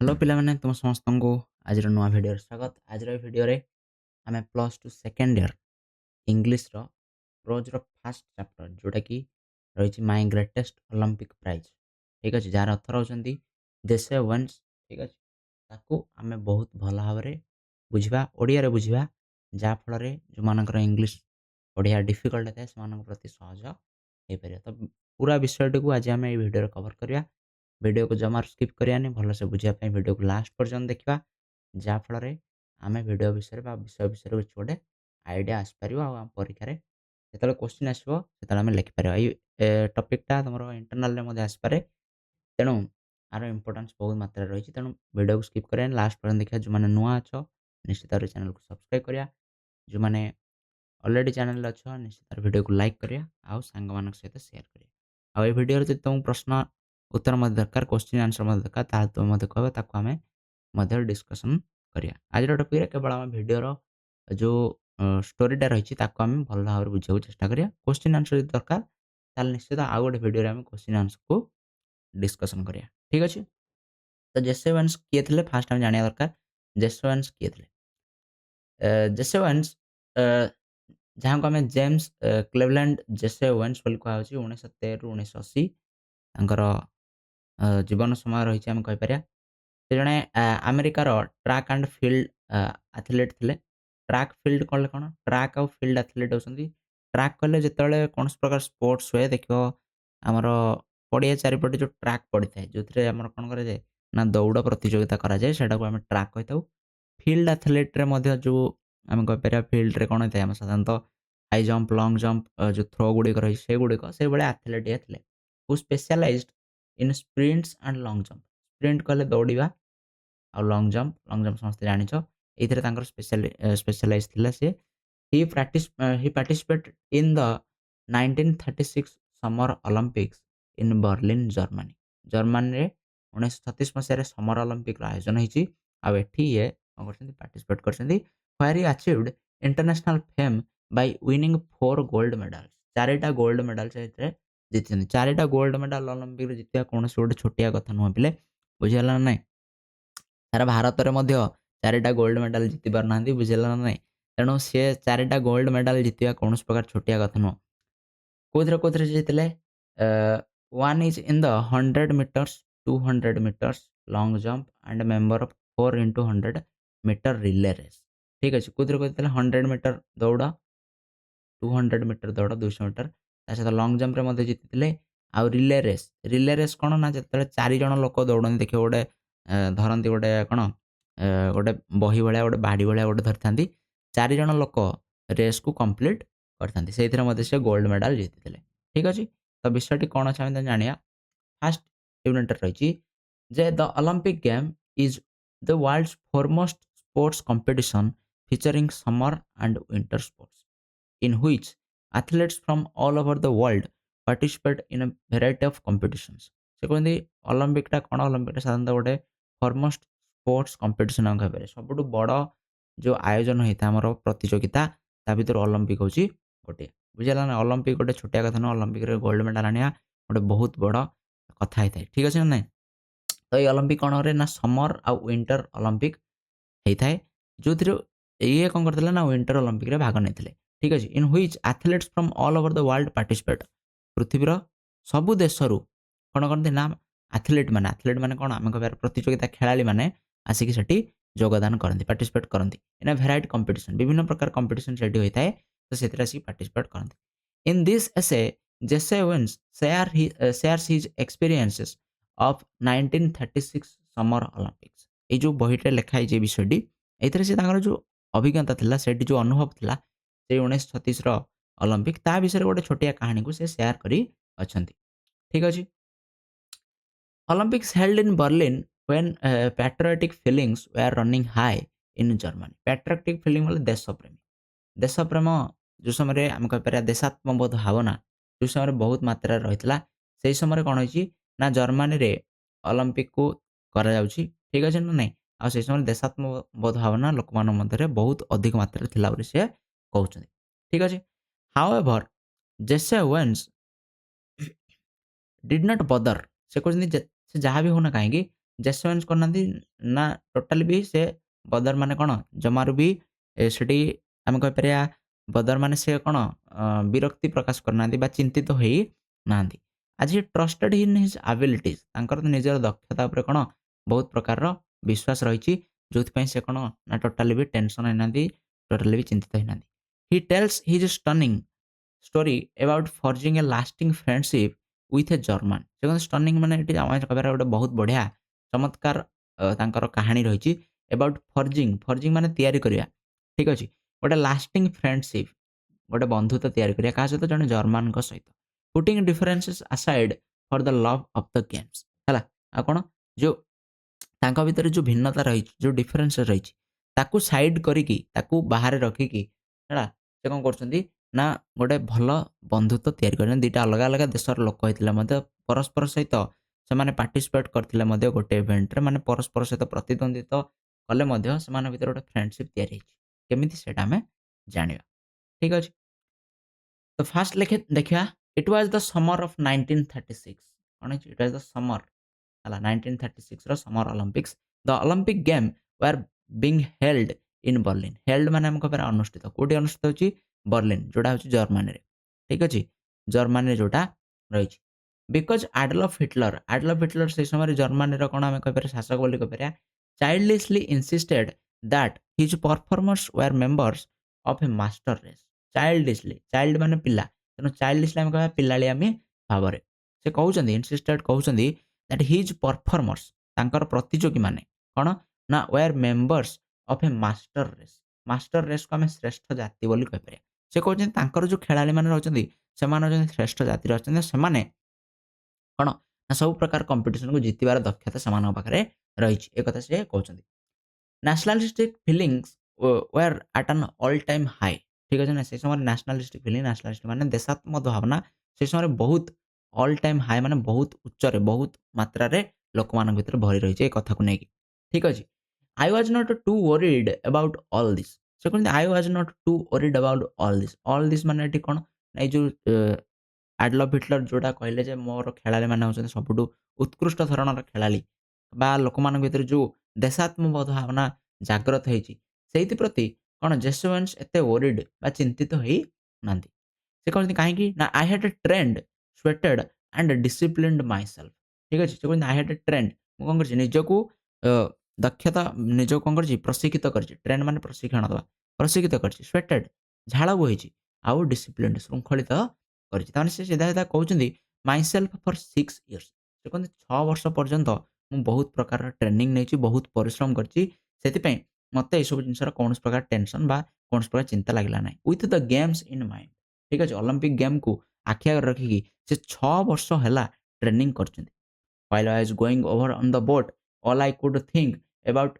Hello पिलामाने तुम समस्त को आज नुआ भिडियो स्वागत। आज भिडियो आम plus two second year English prose first chapter जोटा कि रही माय ग्रेटेस्ट ओलंपिक प्राइज। ठीक अच्छे जार अथर होती देशे वंस। ठीक अच्छे ताकू आम बहुत भल भाव बुझा ओडिया बुझा जहाँफल जो मानकर इंग्लीश ओडिया डिफिकल्ट थाए से प्रति सहज हो पार। तो पूरा विषय को आज आम भिडियो कवर करवा। वीडियो को जमार स्किप करियानी भलसे बुझापी वीडियो को लास्ट पर्यंत देखा जहाँफल आम वीडियो विषय विषय विषय किसी गोटे आइडिया आसपार आ परीक्षा जो क्वेश्चन आसो आम लिखिपर। ये टपिकटा तुम इंटरनाल आसपे तेणु आर इंपोर्टान्स बहुत मात्रा रही। तेणु वीडियो को स्किप करें लास्ट पर्यंत देखा। जो मैंने नुआ अच्छ निश्चित भाव चैनल को सब्सक्राइब करा। जो मैंने ऑलरेडी चैनल अच्छा निश्चित वीडियो को लाइक करिया आउ सांग मान सहित शेयर करिया। आ वीडियो जो तुम प्रश्न उत्तर मत दरकार क्वेश्चन आंसर मत दरकार ताल तुम मत कह ताको आम डिस्कसन करिया। आज टपिक केवल आम वीडियो जो स्टोरीटा रही आम भल भाव बुझा चेष्टा करिया। क्वेश्चन आंसर दरकार ताल निश्चित आउ गोटे वीडियो आम क्वेश्चन आंसर को डिस्कसन करिया। ठीक अच्छे तो जेसे वंस किए थे फास्ट आम जाना दरकार जेसे वंस किए थे। जेसे वंस जहाँ को आम जेम्स क्लेवलैंड जेसे वंस बोली कहुच्छे 1913 ରୁ 1980 जीवन समय रही आम कहीपर। से जड़े आमेरिकार ट्रैक एंड फील्ड एथलीट थे। ट्रैक फील्ड कले कौन ट्रैक आउ फील्ड एथलीट होती। ट्रैक कले जिते कौन प्रकार स्पोर्ट्स हुए देख आमर पड़िया चारिपटे जो ट्रैक पड़ी था जो आम कौन कराए ना दौड़ प्रतियोगिता कराए से ट्रैक कही था। फील्ड एथलीट्रे जो आम कहीपर फील्ड्रे कौन होता है साधारणतः हाई जंप लंग जंप जो थ्रो गुड़िक रही से गुड़िक से भाई एथलीट थे who specialized in sprints and long jump. Sprint कहले दौड़ा आ लंग जंप समस्त जानिछ ये स्पेशलाइज थिला से ही participate in the 1936 summer Olympics in Berlin Germany. Germany रे 1936 मसीह समर ओलंपिक आयोजन होती आठी ये पार्टिसिपेट कर achieved international fame by winning 4 gold medals. 4टा गोल्ड मेडल से जीति 4टा गोल्ड मेडल ओलंपिक जीतवा कौन गोटे छोटिया कथा नुह पिले बुझीगला ना। सारा भारत में 4टा गोल्ड मेडल जीति पार ना बुझेगा ना ना। तेणु सी 4टा गोल्ड मेडल जीतवा कौन प्रकार छोटिया कथा नुह। कौन जीतले 1 is in the 100 metres 200 metres long jump and member of 4 into 100 metre relay race. ठीक अच्छे कौन 100 मीटर दौड़ 200 मीटर दौड़ 200 मीटर सहित लंग जंप्रे जीति आउ रिले रेस कौन ना जो 4 जन लोक दौड़ती देखिए गोटे धरती गोटे कौन गोटे बही भाया गोटे बाड़ी भाया गोटे धरी था 4 जन लोक रेस को कंप्लीट करते से गोल्ड मेडल जीति। ठीक अच्छे तो विषयटी कौन अच्छे आम जाना फास्ट यूनिट रही the Olympic game is the world's foremost sports competition featuring summer and winter sports in which athletes from all over the world participate in a variety of competitions। से कहते ओलंपिकटा कौन ओलंपिकटा साधारणतः गोटे फॉरमोस्ट स्पोर्ट्स कंपटीशन आम कह सब बड़ जो आयोजन होता है आम प्रतियोगिता ता भर ओलंपिक हूँ गोटे बुझेगा ना। ओलंपिक गोटे छोटिया कथा ना ओलंपिक गोल्ड मेडल आने गोटे बहुत बड़ कथा होता है। ठीक अच्छे ना। तो ये ओलंपिक कौन रे ना समर आउ विंटर ओलंपिक होता है जो ये कौन करते ना विंटर ओलंपिक रे भाग नहीं। ठीक अच्छे in which athletes from all over the world participate पृथ्वीर सबु देशरू कौन करते ना एथलीट माने कौन आम कह प्रतियोगिता खेलाड़ी मैंने आसिक सेठी योगदान करती पार्टिसिपेट करती इन अ भेराइटी कंपटीशन विभिन्न प्रकार कंपटीशन सेठी होता है तो से आसिक पार्टिसिपेट करती। इन दिस एसे जेसे wins shares his experiences of 1936 summer Olympics. ये जो बहीटे लिखाई विषयटी ये जो अभिज्ञता थिला सेठी जो अनुभव थिला से 1936 ओलंपिक ता विषय गोटे छोटिया कहानी को से शेयर करी अछंती। ठीक अच्छे Olympics held in Berlin when patriotic feelings were running high in Germany. Patriotic feeling मतलब देश प्रेम जो समय आम कह देशात्मबोध भावना जो समय बहुत मात्रा रही से समय कौन हो ना जर्मनी रे ओलंपिक को करा जाउछि। ठीक अच्छे ना नहीं आ से समय देशात्मबोध भावना लोक मान मध्य बहुत अधिक मात्रा थिला बोली से कहउछन्ति। ठीक अच्छे हाउएवर जेसे वेन्स डिड नॉट बदर से कहते से जहाँ भी होना कहीं ଜେସୱାନ୍ସ କରିନାହାନ୍ତି ନା ଟୋଟାଲି ବି ସେ ବଦର ମାନେ କ'ଣ ଜମାରୁ ବି ସେଠି ଆମେ କହିପାରିବା ବଦର ମାନେ ସେ କ'ଣ ବିରକ୍ତି ପ୍ରକାଶ କରିନାହାନ୍ତି ବା ଚିନ୍ତିତ ହେଇନାହାନ୍ତି। ଆଜି ଟ୍ରଷ୍ଟେଡ୍ ଇନ୍ ହିଜ୍ ଆବିଲିଟିଜ୍ ତାଙ୍କର ନିଜର ଦକ୍ଷତା ଉପରେ କ'ଣ ବହୁତ ପ୍ରକାରର ବିଶ୍ୱାସ ରହିଛି। ଯୋଉଥିପାଇଁ ସେ କ'ଣ ନା ଟୋଟାଲି ବି ଟେନସନ୍ ହେଇନାହାନ୍ତି, ଟୋଟାଲି ବି ଚିନ୍ତିତ ହେଇନାହାନ୍ତି। He tells his stunning story about forging a lasting friendship with a German. ସେ କହନ୍ତି ଷ୍ଟନିଂ ମାନେ ଏଠି ଆମେ କହିବାର ଗୋଟେ ବହୁତ ବଢ଼ିଆ ଚମତ୍କାର ତାଙ୍କର କାହାଣୀ ରହିଛି। ଏବାଉଟ୍ ଫର୍ଜିଂ ମାନେ ତିଆରି କରିବା। ଠିକ୍ ଅଛି। ଗୋଟେ ଲାଷ୍ଟିଂ ଫ୍ରେଣ୍ଡସିପ୍ ଗୋଟେ ବନ୍ଧୁତ୍ୱ ତିଆରି କରିବା କାହା ସହିତ ଜଣେ ଜର୍ମାନଙ୍କ ସହିତ। Putting differences aside for the love of the games ହେଲା। ଆଉ କ'ଣ ଯୋଉ ତାଙ୍କ ଭିତରେ ଯୋଉ ଭିନ୍ନତା ରହିଛି, ଯୋଉ ଡିଫରେନ୍ସ ରହିଛି ତାକୁ ସାଇଡ୍ କରିକି ତାକୁ ବାହାରେ ରଖିକି ହେଲା ସେ କ'ଣ କରୁଛନ୍ତି ନା ଗୋଟେ ଭଲ ବନ୍ଧୁତ୍ୱ ତିଆରି କରିଛନ୍ତି। ଦିଟା ଅଲଗା ଅଲଗା ଦେଶର ଲୋକ ହେଇଥିଲେ ମଧ୍ୟ ପରସ୍ପର ସହିତ ସେମାନେ ପାର୍ଟିସିପେଟ୍ କରିଥିଲେ ମଧ୍ୟ ଗୋଟେ ଇଭେଣ୍ଟରେ ମାନେ ପରସ୍ପର ସହିତ ପ୍ରତିଦ୍ୱନ୍ଦିତା କଲେ ମଧ୍ୟ ସେମାନଙ୍କ ଭିତରେ ଗୋଟେ ଫ୍ରେଣ୍ଡସିପ୍ ତିଆରି ହେଇଛି। କେମିତି ସେଇଟା ଆମେ ଜାଣିବା। ଠିକ୍ ଅଛି। ତ ଫାର୍ଷ୍ଟ ଦେଖିବା it was the summer of 1936 କ'ଣ ହେଇଛି ଇଟ୍ ୱାଜ୍ ଦ ସମର୍ ହେଲା 1936ର summer Olympics. The Olympic game were being held in Berlin. Held ମାନେ ଆମେ କହିପାରିବା ଅନୁଷ୍ଠିତ। କୋଉଠି ଅନୁଷ୍ଠିତ ହେଉଛି? ବର୍ଲିନ୍ ଯୋଉଟା ହେଉଛି ଜର୍ମାନୀରେ। ଠିକ୍ ଅଛି। ଜର୍ମାନୀରେ ଯୋଉଟା ରହିଛି। ବିକଜ ଆଡଲଫ ହିଟଲର ସେଇ ସମୟରେ ଜର୍ମାନୀର କ'ଣ ଆମେ କହିପାରିବା ଶାସକ ବୋଲି କହିପାରିବା। Childishly insisted that his performers were members of a master race. Child ମାନେ ପିଲା। ତେଣୁ ଚାଇଲ୍ଡଲିଶଲି ଆମେ କହିବା ପିଲାଳିଆମୀ ଭାବରେ। ସେ କହୁଛନ୍ତି ଇନସିଷ୍ଟେଡ୍ କହୁଛନ୍ତି ଦ୍ୟାଟ୍ ହିଜ୍ ପରଫର୍ମର୍ସ ତାଙ୍କର ପ୍ରତିଯୋଗୀମାନେ କ'ଣ ନା were members of a master race. Master ରେସ୍‌କୁ ଆମେ ଶ୍ରେଷ୍ଠ ଜାତି ବୋଲି କହିପାରିବା। ସେ କହୁଛନ୍ତି ତାଙ୍କର ଯୋଉ ଖେଳାଳିମାନେ ରହିଛନ୍ତି ସେମାନେ ହେଉଛନ୍ତି ଶ୍ରେଷ୍ଠ ଜାତିର ଅଛନ୍ତି। ସେମାନେ କ'ଣ ନା ସବୁ ପ୍ରକାର କମ୍ପିଟିସନକୁ ଜିତିବାର ଦକ୍ଷତା ସେମାନଙ୍କ ପାଖରେ ରହିଛି। ଏ କଥା ସେ କହୁଛନ୍ତି। ନ୍ୟାସନାଲିଷ୍ଟିକ୍ ଫିଲିଂସ୍ ୱେଆର୍ ଆଟ୍ ଆନ୍ ଅଲ୍ ଟାଇମ୍ ହାଇ। ଠିକ୍ ଅଛି ନା ସେ ସମୟରେ ନ୍ୟାସନାଲିଷ୍ଟ ମାନେ ଦେଶାତ୍ମକ ଭାବନା ସେ ସମୟରେ ବହୁତ ଅଲ୍ ଟାଇମ୍ ହାଇ ମାନେ ବହୁତ ଉଚ୍ଚରେ ବହୁତ ମାତ୍ରାରେ ଲୋକମାନଙ୍କ ଭିତରେ ଭରି ରହିଛି ଏ କଥାକୁ ନେଇକି। ଠିକ୍ ଅଛି। I was not too worried about all this. ସେ କହନ୍ତି I was not too worried about all this. All this ମାନେ ଏଠି କ'ଣ ଏଇ ଯୋଉ ଆଡଲଫ ହିଟଲର ଯୋଉଟା କହିଲେ ଯେ ମୋର ଖେଳାଳିମାନେ ହେଉଛନ୍ତି ସବୁଠୁ ଉତ୍କୃଷ୍ଟ ଧରଣର ଖେଳାଳି ବା ଲୋକମାନଙ୍କ ଭିତରେ ଯୋଉ ଦେଶାତ୍ମବୋଧ ଭାବନା ଜାଗ୍ରତ ହେଇଛି ସେଇଥିପ୍ରତି କ'ଣ ଜେସୁଏନ୍ସ ଏତେ ୱରିଡ୍ ବା ଚିନ୍ତିତ ହେଇନାହାନ୍ତି। ସେ କହନ୍ତି କାହିଁକି ନା I had trained sweated and disciplined myself. ଠିକ୍ ଅଛି। ସେ କହନ୍ତି ଆଇ ହ୍ୟାଡ୍ ଟ୍ରେଣ୍ଡ ମୁଁ କ'ଣ କରିଛି ନିଜକୁ ଅ, ଦକ୍ଷତା ନିଜକୁ କ'ଣ କରିଛି ପ୍ରଶିକ୍ଷିତ କରିଛି। ଟ୍ରେଣ୍ଡ ମାନେ ପ୍ରଶିକ୍ଷଣ ଦେବା। ପ୍ରଶିକ୍ଷିତ କରିଛି। ସ୍ୱେଟେଡ୍ ଝାଳ ବୋହିଛି। ଆଉ ଡିସିପ୍ଲିନ୍ଡ ଶୃଙ୍ଖଳିତ କରିଛି। ତାମାନେ ସେ ସିଧା କହୁଛନ୍ତି ମାଇସେଲ୍ଫ ଫର୍ 6 ଇୟର୍ସ। ସେ କହନ୍ତି 6 ବର୍ଷ ପର୍ଯ୍ୟନ୍ତ ମୁଁ ବହୁତ ପ୍ରକାରର ଟ୍ରେନିଂ ନେଇଛି, ବହୁତ ପରିଶ୍ରମ କରିଛି। ସେଥିପାଇଁ ମୋତେ ଏସବୁ ଜିନିଷର କୌଣସି ପ୍ରକାର ଟେନସନ୍ ବା କୌଣସି ପ୍ରକାର ଚିନ୍ତା ଲାଗିଲା ନାହିଁ। With the games in mind. ଠିକ୍ ଅଛି। ଅଲିମ୍ପିକ୍ ଗେମ୍‌କୁ ଆଖି ଆଗରେ ରଖିକି ସେ 6 ବର୍ଷ ହେଲା ଟ୍ରେନିଂ କରିଛନ୍ତି। While I was going over on the boat, all I could think about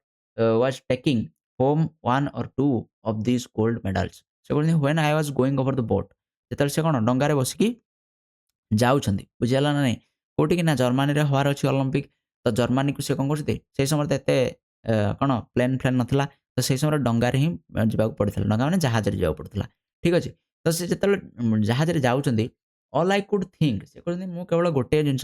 was taking home one or two of these gold medals. ସେ କହୁଛନ୍ତି when I was going over the boat ଯେତେବେଳେ ସେ କ'ଣ ଡଙ୍ଗାରେ ବସିକି ଯାଉଛନ୍ତି। ବୁଝିହେଲା ନା ନାହିଁ? କୋଉଠିକି ନା ଜର୍ମାନୀରେ ହବାର ଅଛି ଅଲିମ୍ପିକ୍। ତ ଜର୍ମାନୀକୁ ସେ କ'ଣ କରୁଛନ୍ତି ସେଇ ସମୟରେ ତ ଏତେ କ'ଣ ପ୍ଲେନ୍ ଫ୍ଲେନ୍ ନଥିଲା। ତ ସେଇ ସମୟରେ ଡଙ୍ଗାରେ ହିଁ ଯିବାକୁ ପଡ଼ିଥିଲା। ଡଙ୍ଗା ମାନେ ଜାହାଜରେ ଯିବାକୁ ପଡ଼ୁଥିଲା। ଠିକ୍ ଅଛି। ତ ସେ ଯେତେବେଳେ ଜାହାଜରେ ଯାଉଛନ୍ତି ଅଲ୍ ଆଇ କୁଡ୍ ଥିଙ୍କ ସେ କହୁଛନ୍ତି ମୁଁ କେବଳ ଗୋଟିଏ ଜିନିଷ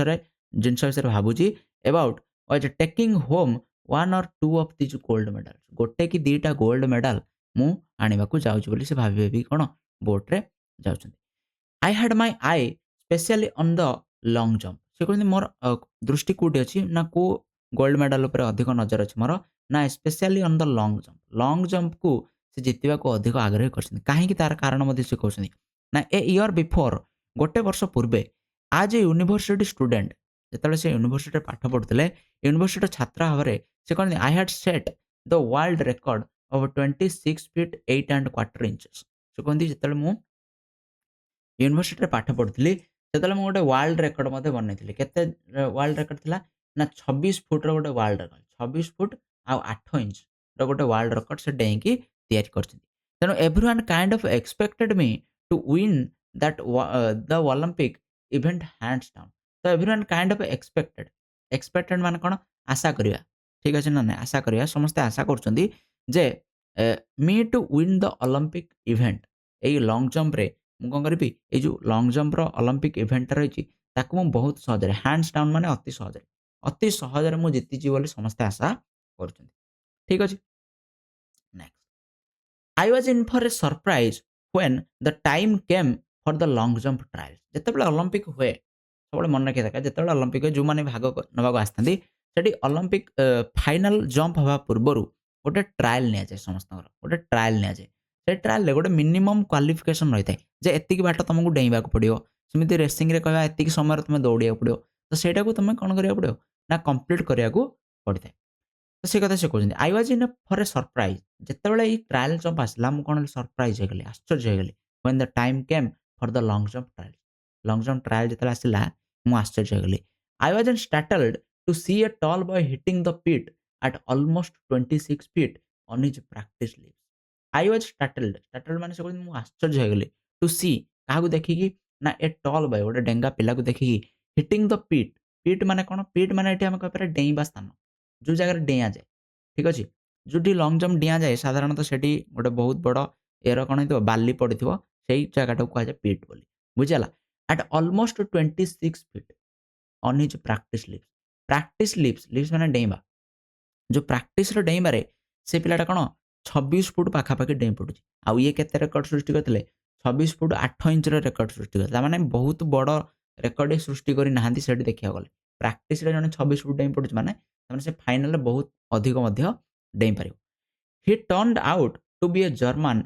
ବିଷୟରେ ଭାବୁଛି about was taking home 1 or 2 of these gold medals. ଗୋଟେ କି 2ଟା ଗୋଲ୍ଡ ମେଡାଲ ମୁଁ ଆଣିବାକୁ ଯାଉଛି ବୋଲି ସେ ଭାବି କ'ଣ ବୋଟ୍‌ରେ ଯାଉଛନ୍ତି। I had my I specially on the long jump. ସେ କହୁଛନ୍ତି ମୋର ଦୃଷ୍ଟି କୋଉଠି ଅଛି ନା କୋଉ ଗୋଲ୍ଡ ମେଡାଲ ଉପରେ ଅଧିକ ନଜର ଅଛି ମୋର ନା specially on the long jump. Long ଜମ୍ପକୁ ସେ ଜିତିବାକୁ ଅଧିକ ଆଗ୍ରହୀ କରିଛନ୍ତି। କାହିଁକି ତାର କାରଣ ମଧ୍ୟ ସେ କହୁଛନ୍ତି ନା ଏ ଇୟର୍ ବିଫୋର୍ ଗୋଟେ ବର୍ଷ ପୂର୍ବେ ଆଜ୍ ଏ ୟୁନିଭର୍ସିଟି ଷ୍ଟୁଡେଣ୍ଟ ଯେତେବେଳେ ସେ ୟୁନିଭର୍ସିଟିରେ ପାଠ ପଢୁଥିଲେ ୟୁନିଭର୍ସିଟିର ଛାତ୍ର ଭାବରେ ସେ କହନ୍ତି I had set the world record of 26 feet 8 and quarter inches. ସେ କହନ୍ତି ଯେତେବେଳେ ମୁଁ ୟୁନିଭର୍ସିଟିରେ ପାଠ ପଢୁଥିଲି ସେତେବେଳେ ମୁଁ ଗୋଟେ ୱାର୍ଲଡ ରେକର୍ଡ ମଧ୍ୟ ବନେଇଥିଲି। କେତେ ୱାର୍ଲଡ ରେକର୍ଡ ଥିଲା ନା 26 ଫୁଟର ଗୋଟେ ୱାର୍ଲଡ ରେକର୍ଡ। 26 ଫୁଟ ଆଉ 8 ଇଞ୍ଚର ଗୋଟେ ୱାର୍ଲଡ ରେକର୍ଡ ସେ ଡେଇଁକି ତିଆରି କରିଛନ୍ତି। ତେଣୁ ଏଭ୍ରିୱାନ୍ କାଇଣ୍ଡ ଅଫ୍ ଏକ୍ସପେକ୍ଟେଡ୍ ମି to win that the Olympic event hands down. ତ ଏଭ୍ରିୱାନ୍ କାଇଣ୍ଡ ଅଫ୍ ଏକ୍ସପେକ୍ଟେଡ୍ ମାନେ କ'ଣ ଆଶା କରିବା। ଠିକ୍ ଅଛି ନା ନାହିଁ? ଆଶା କରିବା। ସମସ୍ତେ ଆଶା କରୁଛନ୍ତି ଯେ ମି to win the Olympic event. ଏଇ ଲଙ୍ଗ୍ ଜମ୍ପରେ ମୁଁ କ'ଣ କରିବି ଏଇ ଯୋଉ ଲଙ୍ଗ୍ ଜମ୍ପର ଅଲିମ୍ପିକ୍ ଇଭେଣ୍ଟଟା ରହିଛି ତାକୁ ମୁଁ ବହୁତ ସହଜରେ ହ୍ୟାଣ୍ଡସ୍ ଡାଉନ୍ ମାନେ ଅତି ସହଜରେ ଅତି ସହଜରେ ମୁଁ ଜିତିଯିବି ବୋଲି ସମସ୍ତେ ଆଶା କରୁଛନ୍ତି। ଠିକ୍ ଅଛି? Next. I was in for a surprise when the time came for the long jump trials. ଯେତେବେଳେ ଅଲମ୍ପିକ ହୁଏ, ସବୁବେଳେ ମନେ ରଖିବା ଦରକାର ଯେତେବେଳେ ଅଲମ୍ପିକ ହୁଏ ଯୋଉମାନେ ଭାଗ ନେବାକୁ ଆସିଥାନ୍ତି, ସେଠି ଅଲମ୍ପିକ ଫାଇନାଲ ଜମ୍ପ ହେବା ପୂର୍ବରୁ ଗୋଟେ ଟ୍ରାଏଲ୍ ନିଆଯାଏ ସମସ୍ତଙ୍କର। ଗୋଟେ ଟ୍ରାଏଲ୍ ନିଆଯାଏ। ସେ ଟ୍ରାଏଲ୍‌ରେ ଗୋଟେ ମିନିମମ୍ କ୍ୱାଲିଫିକେସନ ରହିଥାଏ ଯେ ଏତିକି ବାଟ ତମକୁ ଡେଇଁବାକୁ ପଡ଼ିବ। ସେମିତି ରେସିଂରେ କହିବା ଏତିକି ସମୟରେ ତମେ ଦୌଡ଼ିବାକୁ ପଡ଼ିବ। ତ ସେଇଟାକୁ ତମେ କ'ଣ କରିବାକୁ ପଡ଼ିବ? ନା କମ୍ପ୍ଲିଟ୍ କରିବାକୁ ପଡ଼ିଥାଏ। ତ ସେ କଥା ସେ କହୁଛନ୍ତି। I was in for a surprise. ଯେତେବେଳେ ଏଇ ଟ୍ରାଏଲ୍ ଜମ୍ପ ଆସିଲା ମୁଁ କ'ଣ ହେଲି ସରପ୍ରାଇଜ୍ ହେଇଗଲି, ଆଶ୍ଚର୍ଯ୍ୟ ହେଇଗଲି। ହ୍ୱେନ୍ ଦ ଟାଇମ୍ କେମ୍ for the long jump trial. Long jump trial ଯେତେବେଳେ ଆସିଲା ମୁଁ ଆଶ୍ଚର୍ଯ୍ୟ ହେଇଗଲି। I was startled to see a tall boy hitting the pit at almost 26 feet on his practice leaves. I was startled. startled ମାନେ ସେ କହୁଛନ୍ତି ମୁଁ ଆଶ୍ଚର୍ଯ୍ୟ ହେଇଗଲି। ଟୁ ସି କାହାକୁ ଦେଖିକି? ନା ଏ ଟଲ୍ ବୟ ଗୋଟେ ଡେଙ୍ଗା ପିଲାକୁ ଦେଖିକି ହିଟିଂ ଦ ପିଟ୍। ପିଟ୍ ମାନେ କ'ଣ? ପିଟ୍ ମାନେ ଏଠି ଆମେ କହିପାରିବା ଡେଇଁବା ସ୍ଥାନ। ଯୋଉ ଜାଗାରେ ଡିଆଁଯାଏ। ଠିକ୍ ଅଛି? ଯୋଉଠି ଲଙ୍ଗ୍ ଜମ୍ପ ଡିଆଁଯାଏ ସାଧାରଣତଃ ସେଠି ଗୋଟେ ବହୁତ ବଡ଼ ଏର କ'ଣ ହେଇଥିବ ବାଲି ପଡ଼ିଥିବ। ସେଇ ଜାଗାଟାକୁ କୁହାଯାଏ ପିଟ୍ ବୋଲି। ବୁଝିହେଲା? At almost 26 feet on his practice leaps. Practice leaps, leaps ମାନେ ଡେଇଁବା। ଯୋଉ ପ୍ରାକ୍ଟିସ୍‌ର ଡେଇଁବାରେ ସେ ପିଲାଟା କ'ଣ 26 ଫୁଟ୍ ପାଖାପାଖି ଡେଇଁ ପଡ଼ୁଛି। ଆଉ ଇଏ କେତେ ରେକର୍ଡ ସୃଷ୍ଟି କରିଥିଲେ? 26 ଫୁଟ୍ 8 ଇଞ୍ଚର ରେକର୍ଡ ସୃଷ୍ଟି କରିଥିଲା। ମାନେ ବହୁତ ବଡ଼ ରେକର୍ଡ ସୃଷ୍ଟି କରିନାହାନ୍ତି ସେଠି ଦେଖିବାକୁ ଗଲେ। ପ୍ରାକ୍ଟିସ୍‌ରେ ଜଣେ 26 ଫୁଟ୍ ଡେଇଁ ପଡ଼ୁଛି ମାନେ ସେ ଫାଇନାଲରେ ବହୁତ ଅଧିକ ମଧ୍ୟ ଡେଇଁପାରିବ। ହି ଟର୍ଣ୍ଣଡ୍ ଆଉଟ୍ ଟୁ ବି ଏ ଜର୍ମାନ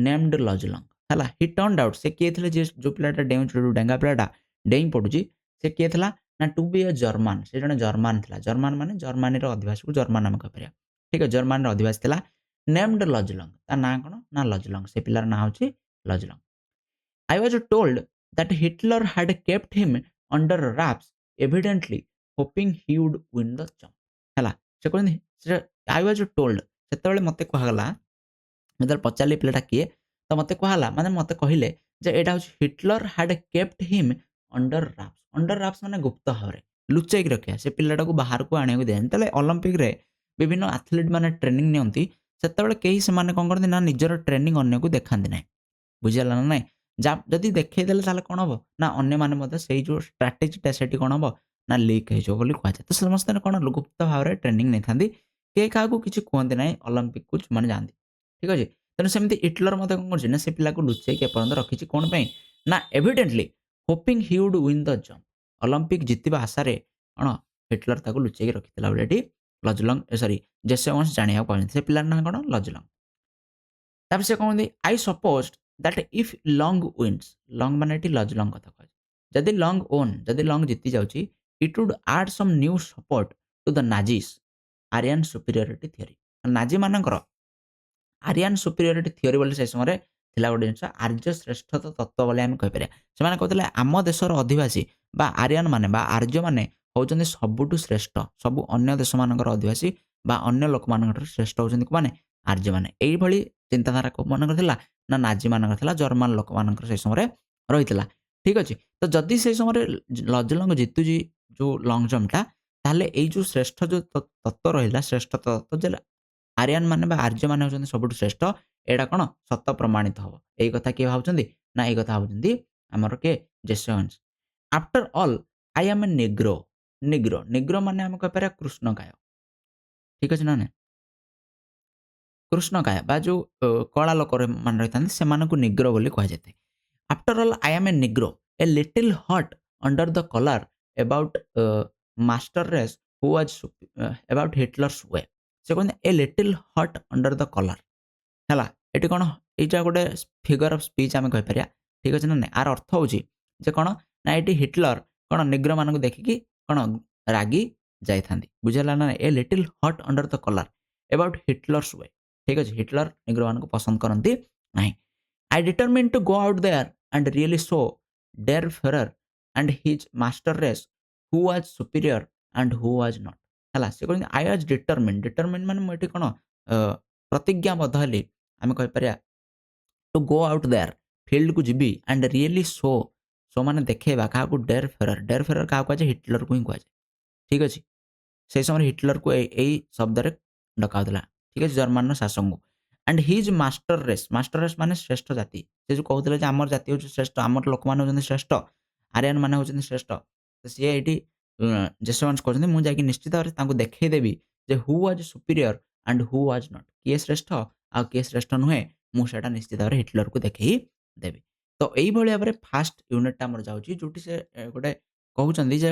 ନେମ୍ଡ ଲଜଲଙ୍ଗ। ହେଲା, ହି ଟର୍ଣ୍ଣଡ୍ ଆଉଟ୍ ସେ କିଏ ଥିଲେ? ଯିଏ ଯୋଉ ପିଲାଟା ଡେଉଁଛି, ଯୋଉ ଡେଙ୍ଗା ପିଲାଟା ଡେଇଁ ପଡ଼ୁଛି, ସେ କିଏ ଥିଲା? ନା ଟୁ ବି ଏ ଜର୍ମାନ। ସେ ଜଣେ ଜର୍ମାନ ଥିଲା। ଜର୍ମାନ ମାନେ ଜର୍ମାନୀର ଅଧିବାସୀକୁ ଜର୍ମାନ ଆମେ କହିପାରିବା। ଠିକ୍ ଅଛି, ଜର୍ମାନର ଅଧିବାସୀ ଥିଲା। ନେମ୍ଡ ଲଜଲଙ୍ଗ। ତା ନାଁ କ'ଣ? ନା ଲଜଲଙ୍ଗ। ସେ ପିଲାର ନାଁ ହେଉଛି ଲଜଲଙ୍ଗ। I was told that Hitler had kept him under wraps, evidently hoping he would win the jump. ହେଲା, ସେ କହୁଛନ୍ତି ସେ I was told ସେତେବେଳେ ମୋତେ କୁହାଗଲା, ଯେତେବେଳେ ପଚାରିଲି ପିଲାଟା କିଏ, ତ ମୋତେ କୁହାଗଲା ମାନେ ମୋତେ କହିଲେ ଯେ ଏଇଟା ହେଉଛି Hitler had kept him under wraps. under wraps ମାନେ ଗୁପ୍ତ ଭାବରେ ଲୁଚେଇକି ରଖିବା। ସେ ପିଲାଟାକୁ ବାହାରକୁ ଆଣିବାକୁ ଦିଆଯାଏନି। ଯେତେବେଳେ ଅଲମ୍ପିକରେ ବିଭିନ୍ନ ଆଥଲେଟ୍ ମାନେ ଟ୍ରେନିଂ ନିଅନ୍ତି, ସେତେବେଳେ କେହି ସେମାନେ କ'ଣ କରନ୍ତି ନା ନିଜର ଟ୍ରେନିଂ ଅନ୍ୟକୁ ଦେଖାନ୍ତି ନାହିଁ। ବୁଝିହେଲା ନା ନାଇଁ? ଯଦି ଦେଖେଇଦେଲେ ତାହେଲେ କ'ଣ ହବ? ନା ଅନ୍ୟମାନେ ମଧ୍ୟ ସେଇ ଯୋଉ ଷ୍ଟ୍ରାଟେଜିଟା ସେଠି କ'ଣ ହବ? ନା ଲିକ୍ ହେଇଯିବ ବୋଲି କୁହାଯାଏ। ତ ସମସ୍ତେ କ'ଣ ଗୁପ୍ତ ଭାବରେ ଟ୍ରେନିଂ ନେଇଥାନ୍ତି। କେହି କାହାକୁ କିଛି କୁହନ୍ତି ନାହିଁ ଅଲମ୍ପିକକୁ ଯୋଉମାନେ ଯାଆନ୍ତି। ଠିକ୍ ଅଛି? ତେଣୁ ସେମିତି ହିଟଲର ମଧ୍ୟ କ'ଣ କରୁଛି ନା ସେ ପିଲାକୁ ଲୁଚେଇକି ଏପର୍ଯ୍ୟନ୍ତ ରଖିଛି। କ'ଣ ପାଇଁ? ନା evidently hoping he would win the jump. Olympic ଜିତିବା ଆଶାରେ କ'ଣ ହିଟଲର ତାକୁ ଲୁଚେଇକି ରଖିଥିଲା ବୋଲି ଏଠି ଜେସେୱନ୍ସ ଜାଣିବାକୁ ପାଉଛନ୍ତି। ସେ ପିଲାର ନାଁ କ'ଣ? ଲଜଲଙ୍ଗ। ତାପରେ ସେ କହନ୍ତି I supposed that if Long wins. Long ମାନେ ଏଠି ଲଜଲଙ୍ଗ କଥା କୁହାଯାଏ। ଯଦି ଲଙ୍ଗ ଓନ୍, ଯଦି ଲଙ୍ଗ ଜିତି ଯାଉଛି, it would add some new support to the Nazis Aryan superiority theory. ନାଜିମାନଙ୍କର ଆରିଆନ୍ ସୁପିରିୟରିଟି ଥିଓରି ବୋଲି ସେ ସମୟରେ ଥିଲା ଗୋଟେ ଜିନିଷ, ଆର୍ଯ୍ୟ ଶ୍ରେଷ୍ଠତ୍ୱ ତତ୍ତ୍ୱ ବୋଲି ଆମେ କହିପାରିବା। ସେମାନେ କହୁଥିଲେ ଆମ ଦେଶର ଅଧିବାସୀ ବା ଆରିଆନ୍ ମାନେ ବା ଆର୍ଯ୍ୟମାନେ ହେଉଛନ୍ତି ସବୁଠୁ ଶ୍ରେଷ୍ଠ। ସବୁ ଅନ୍ୟ ଦେଶମାନଙ୍କର ଅଧିବାସୀ ବା ଅନ୍ୟ ଲୋକମାନଙ୍କଠାରୁ ଶ୍ରେଷ୍ଠ ହେଉଛନ୍ତି କୋଉମାନେ? ଆର୍ଯ୍ୟମାନେ। ଏଇଭଳି ଚିନ୍ତାଧାରା କୋଉମାନଙ୍କର ଥିଲା? ନା ନାଜିମାନଙ୍କର ଥିଲା। ଜର୍ମାନ ଲୋକମାନଙ୍କର ସେଇ ସମୟରେ ରହିଥିଲା। ଠିକ୍ ଅଛି? ତ ଯଦି ସେଇ ସମୟରେ ଲଜଲଙ୍ଗ ଜିତୁଛି ଯୋଉ ଲଙ୍ଗ ଜମ୍ପଟା, ତାହେଲେ ଏଇ ଯୋଉ ଶ୍ରେଷ୍ଠ ଯୋଉ ତତ୍ତ୍ୱ ରହିଲା, ଶ୍ରେଷ୍ଠ ତତ୍ତ୍ୱ ଯେ ଆରିଆନ୍ ମାନେ ବା ଆର୍ଯ୍ୟମାନେ ହେଉଛନ୍ତି ସବୁଠୁ ଶ୍ରେଷ୍ଠ, ଏଇଟା କ'ଣ ସତ ପ୍ରମାଣିତ ହେବ। ଏଇ କଥା କିଏ ଭାବୁଛନ୍ତି? ନା ଏଇ କଥା ଭାବୁଛନ୍ତି ଆମର କିଏ? Jesse Owens. After all I am a Negro. Negro, Negro ମାନେ ଆମେ କହିପାରିବା କୃଷ୍ଣକାୟ। ଠିକ୍ ଅଛି ନା ନାଇଁ? କୃଷ୍ଣକାୟ ବା ଯୋଉ କଳା ଲୋକମାନେ ରହିଥାନ୍ତି ସେମାନଙ୍କୁ ନିଗ୍ରୋ ବୋଲି କୁହାଯାଇଥାଏ। After all I am a Negro, a little hot under the collar about master race who was about Hitler's way. ସେ କହନ୍ତି a little hot under the collar. ହେଲା, ଏଠି କ'ଣ? ଏଇଟା ଗୋଟେ ଫିଗର ଅଫ୍ ସ୍ପିଚ୍ ଆମେ କହିପାରିବା। ଠିକ୍ ଅଛି ନା ନାଇଁ? ଆର ଅର୍ଥ ହେଉଛି ଯେ କ'ଣ? ନା ଏଠି ହିଟଲର କ'ଣ ନିଗ୍ରୋମାନଙ୍କୁ ଦେଖିକି କ'ଣ ରାଗି ଯାଇଥାନ୍ତି। ବୁଝିହେଲା ନା ନାଇଁ? A little hot under the collar about Hitler's way. ଠିକ୍ ଅଛି? ହିଟଲର ନିଗ୍ରୋମାନଙ୍କୁ ପସନ୍ଦ କରନ୍ତି ନାହିଁ। I determined to go out there and really show der Fuhrer and his master race who was superior and who was not. ହେଲା, ସେ କହୁଛନ୍ତି I was ଡିଟରମିନ୍ଡ। ଡିଟରମିନ୍ଡ ମାନେ ମୁଁ ଏଠି କ'ଣ ପ୍ରତିଜ୍ଞାବଦ୍ଧ ହେଲି ଆମେ କହିପାରିବା ଟୁ ଗୋ ଆଉଟ୍ ଦେୟାର ଫିଲ୍ଡକୁ ଯିବି ଆଣ୍ଡ ରିଏଲି ଶୋ। ଶୋ ମାନେ ଦେଖେଇବା କାହାକୁ? ଡେର୍ ଫେରର। ଡେର୍ ଫେରର କାହାକୁ କୁହାଯାଏ? ହିଟଲରକୁ ହିଁ କୁହାଯାଏ। ଠିକ୍ ଅଛି? ସେଇ ସମୟରେ ହିଟଲରକୁ ଏଇ ଶବ୍ଦରେ ଡକାଉଥିଲା। ଠିକ୍ ଅଛି? ଜର୍ମାନର ଶାସକଙ୍କୁ। And his master race. Master race ମାନେ ଶ୍ରେଷ୍ଠ ଜାତି। ସେ ଯୋଉ କହୁଥିଲେ ଯେ ଆମର ଜାତି ହେଉଛି ଶ୍ରେଷ୍ଠ, ଆମର ଲୋକମାନେ ହେଉଛନ୍ତି ଶ୍ରେଷ୍ଠ, ଆରିଆନ୍ ମାନେ ହେଉଛନ୍ତି ଶ୍ରେଷ୍ଠ। ତ ସିଏ ଏଇଠି ଜେସୱାନ୍ସ କହୁଛନ୍ତି ମୁଁ ଯାଇକି ନିଶ୍ଚିତ ଭାବରେ ତାଙ୍କୁ ଦେଖେଇଦେବି ଯେ ହୁ was superior and who was not. କିଏ ଶ୍ରେଷ୍ଠ ଆଉ କିଏ ଶ୍ରେଷ୍ଠ ନୁହେଁ, ମୁଁ ସେଇଟା ନିଶ୍ଚିତ ଭାବରେ ହିଟଲରକୁ ଦେଖେଇ ଦେବି। ତ ଏଇଭଳି ଭାବରେ ଫାଷ୍ଟ ୟୁନିଟଟା ଆମର ଯାଉଛି ଯୋଉଠି ସେ ଗୋଟେ କହୁଛନ୍ତି ଯେ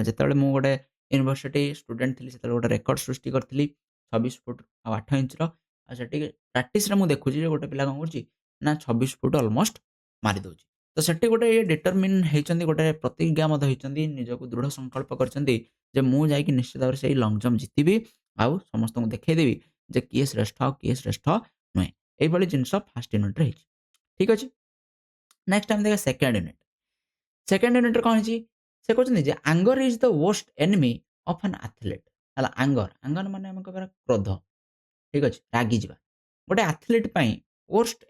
ଯେତେବେଳେ ମୁଁ ଗୋଟେ ୟୁନିଭର୍ସିଟି ଷ୍ଟୁଡେଣ୍ଟ ଥିଲି ସେତେବେଳେ ଗୋଟେ ରେକର୍ଡ ସୃଷ୍ଟି କରିଥିଲି 26 ଫୁଟ ଆଉ 8 ଇଞ୍ଚର। ଆଉ ସେଠି ପ୍ରାକ୍ଟିସରେ ମୁଁ ଦେଖୁଛି ଯେ ଗୋଟେ ପିଲା କଣ କରୁଛି ନା 26 ଫୁଟ ଅଲମୋଷ୍ଟ ମାରିଦଉଛି। ତ ସେଠି ଗୋଟେ ଇଏ ଡିଟରମିନ୍ ହେଇଛନ୍ତି, ଗୋଟେ ପ୍ରତିଜ୍ଞା ମଧ୍ୟ ହେଇଛନ୍ତି, ନିଜକୁ ଦୃଢ଼ ସଂକଳ୍ପ କରିଛନ୍ତି ଯେ ମୁଁ ଯାଇକି ନିଶ୍ଚିତ ଭାବରେ ସେଇ ଲଙ୍ଗ ଜମ୍ପ ଜିତିବି ଆଉ ସମସ୍ତଙ୍କୁ ଦେଖେଇଦେବି ଯେ କିଏ ଶ୍ରେଷ୍ଠ ଆଉ କିଏ ଶ୍ରେଷ୍ଠ ନୁହେଁ। ଏଇଭଳି ଜିନିଷ ଫାଷ୍ଟ ୟୁନିଟରେ ହେଇଛି। ଠିକ୍ ଅଛି। ନେକ୍ସଟ ଆମେ ଦେଖିବା ସେକେଣ୍ଡ ୟୁନିଟ। ସେକେଣ୍ଡ ୟୁନିଟରେ କଣ ହେଇଛି? ସେ କହୁଛନ୍ତି ଯେ anger is the worst enemy of an athlete. ହେଲା, ଆଙ୍ଗର ମାନେ ଆମେ କହିବା କ୍ରୋଧ। ଠିକ୍ ଅଛି, ରାଗିଯିବା। ଗୋଟେ ଆଥଲେଟ୍ ପାଇଁ ୱର୍ଷ୍ଟ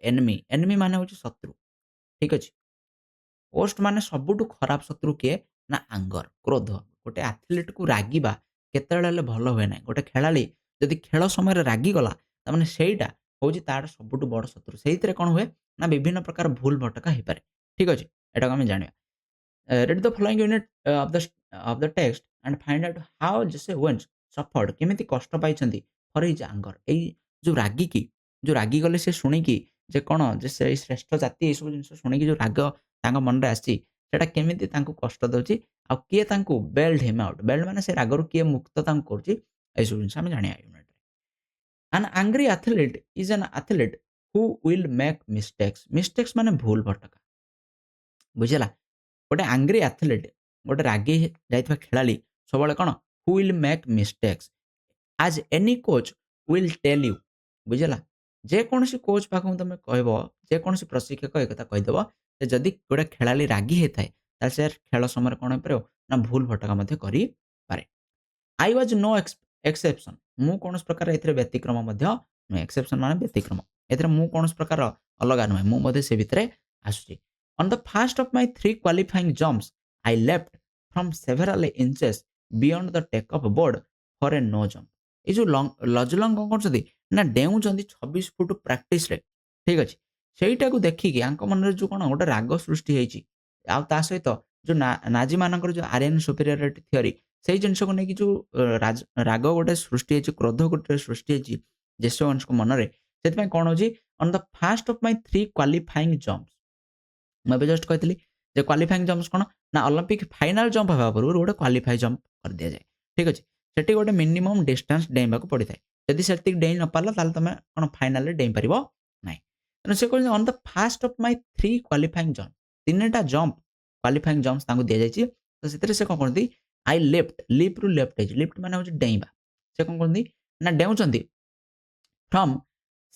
ଏନିମି ମାନେ ହେଉଛି ଶତ୍ରୁ। ଠିକ୍ ଅଛି। ୱର୍ଷ୍ଟ ମାନେ ସବୁଠୁ ଖରାପ ଶତ୍ରୁ କିଏ? ନା ଆଙ୍ଗର, କ୍ରୋଧ। ଗୋଟେ ଆଥଲେଟକୁ ରାଗିବା କେତେବେଳେ ହେଲେ ଭଲ ହୁଏ ନାହିଁ। ଗୋଟେ ଖେଳାଳି ଯଦି ଖେଳ ସମୟରେ ରାଗିଗଲା ତାମାନେ ସେଇଟା ହେଉଛି ତାର ସବୁଠୁ ବଡ଼ ଶତ୍ରୁ। ସେଇଥିରେ କଣ ହୁଏ ନା ବିଭିନ୍ନ ପ୍ରକାର ଭୁଲ ଭଟକା ହେଇପାରେ। ଠିକ୍ ଅଛି, ଏଟାକୁ ଆମେ ଜାଣିବା। Read the following unit of the text and find out how Jesse Owens suffered। କେମିତି କଷ୍ଟ ପାଇଛନ୍ତି for his anger। ଏଇ ଯୋଉ ରାଗିକି ଯୋଉ ରାଗିଗଲେ ସେ ଶୁଣିକି ଯେ କଣ ଯେ ସେଇ ଶ୍ରେଷ୍ଠ ଜାତି ଏଇସବୁ ଜିନିଷ ଶୁଣିକି ଯୋଉ ରାଗ ତାଙ୍କ ମନରେ ଆସିଛି ସେଟା କେମିତି ତାଙ୍କୁ କଷ୍ଟ ଦଉଛି ଆଉ କିଏ ତାଙ୍କୁ ବେଲ୍ଡ ହିମ୍ ଆଉଟ୍। ବେଲ୍ଡ ମାନେ ସେ ରାଗରୁ କିଏ ମୁକ୍ତ ତାଙ୍କୁ କରୁଛି, ଏଇସବୁ ଜିନିଷ ଆମେ ଜାଣିବା ୟୁନିଟରେ। An angry athlete is an athlete who will make mistakes। Mistakes ମାନେ ଭୁଲ ଭଟକା, ବୁଝିଲା। ଗୋଟେ ଆଙ୍ଗ୍ରି ଆଥଲେଟ୍, ଗୋଟେ ରାଗି ଯାଇଥିବା ଖେଳାଳି ସବୁବେଳେ କଣ who will make mistakes as any coach will tell you. ବୁଝିଲା। ଯେକୌଣସି କୋଚ୍ ପାଖକୁ ତମେ କହିବ, ଯେକୌଣସି ପ୍ରଶିକ୍ଷକ ଏ କଥା କହିଦେବ ଯେ ଯଦି ଗୋଟେ ଖେଳାଳି ରାଗି ହେଇଥାଏ ତାହେଲେ ସେ ଖେଳ ସମୟରେ କଣ ହେଇପାରିବ ନା ଭୁଲ ଭଟକା ମଧ୍ୟ କରିପାରେ। I was no exception. ମୁଁ କୌଣସି ପ୍ରକାର ଏଥିରେ ବ୍ୟତିକ୍ରମ ମଧ୍ୟ ନୁହେଁ। ଏକ୍ସେପସନ୍ ମାନେ ବ୍ୟତିକ୍ରମ। ଏଥିରେ ମୁଁ କୌଣସି ପ୍ରକାର ଅଲଗା ନୁହେଁ, ମୁଁ ମଧ୍ୟ ସେ ଭିତରେ ଆସୁଛି। On the first of my 3 qualifying jumps, I leapt from several inches beyond the take-off board for a no jump। ଏଇ ଯୋଉ ଲଜଲଙ୍ଗ କଣ କରୁଛନ୍ତି ନା ଡେଉଁଛନ୍ତି 26 ଫୁଟ ପ୍ରାକ୍ଟିସରେ। ଠିକ୍ ଅଛି। ସେଇଟାକୁ ଦେଖିକି ଆଙ୍କ ମନରେ ଯୋଉ କଣ ଗୋଟେ ରାଗ ସୃଷ୍ଟି ହେଇଛି ଆଉ ତା ସହିତ ଯୋଉ ନାଜି ମାନଙ୍କର ଯୋଉ ଆରିଆନ୍ ସୁପିରିୟରିଟି ଥିଓରି ସେଇ ଜିନିଷକୁ ନେଇକି ଯୋଉ ରାଗ ଗୋଟେ ସୃଷ୍ଟି ହେଇଛି, କ୍ରୋଧ ଗୋଟେ ସୃଷ୍ଟି ହେଇଛି ଜେସୋନ୍ସଙ୍କ ମନରେ। ସେଥିପାଇଁ କଣ ହଉଛି on the first of my 3 qualifying jumps. ମୁଁ ଏବେ ଜଷ୍ଟ କହିଥିଲି ଯେ କ୍ୱାଲିଫାଇଂ ଜମ୍ପସ୍ କଣ ନା ଅଲିମ୍ପିକ ଫାଇନାଲ ଜମ୍ପ ହେବା ପୂର୍ବରୁ ଗୋଟେ କ୍ୱାଲିଫାଇ ଜମ୍ପ କରିଦିଆଯାଏ। ଠିକ୍ ଅଛି। ସେଠି ଗୋଟେ ମିନିମମ୍ ଡିଷ୍ଟାନ୍ସ ଡେଇଁବାକୁ ପଡ଼ିଥାଏ। ଯଦି ସେତିକି ଡେଇଁ ନ ପାରିଲ ତାହେଲେ ତମେ କଣ ଫାଇନାଲରେ ଡେଇଁ ପାରିବ ନାହିଁ। ତେଣୁ ସେ କହୁଛନ୍ତି on the first of my 3 qualifying jump, 3ଟା ଜମ୍ପ କ୍ୱାଲିଫାଇଂ ଜମ୍ପସ୍ ତାଙ୍କୁ ଦିଆଯାଇଛି। ତ ସେଥିରେ ସେ କଣ କରନ୍ତି ଆଇ ଲେଫ୍ଟ, ଲିପ୍ଟରୁ ଲେଫ୍ଟ ହେଇଛି। ଲିଫ୍ଟ ମାନେ ହେଉଛି ଡେଇଁବା। ସେ କଣ କରନ୍ତି ନା ଡେଉଁଛନ୍ତି from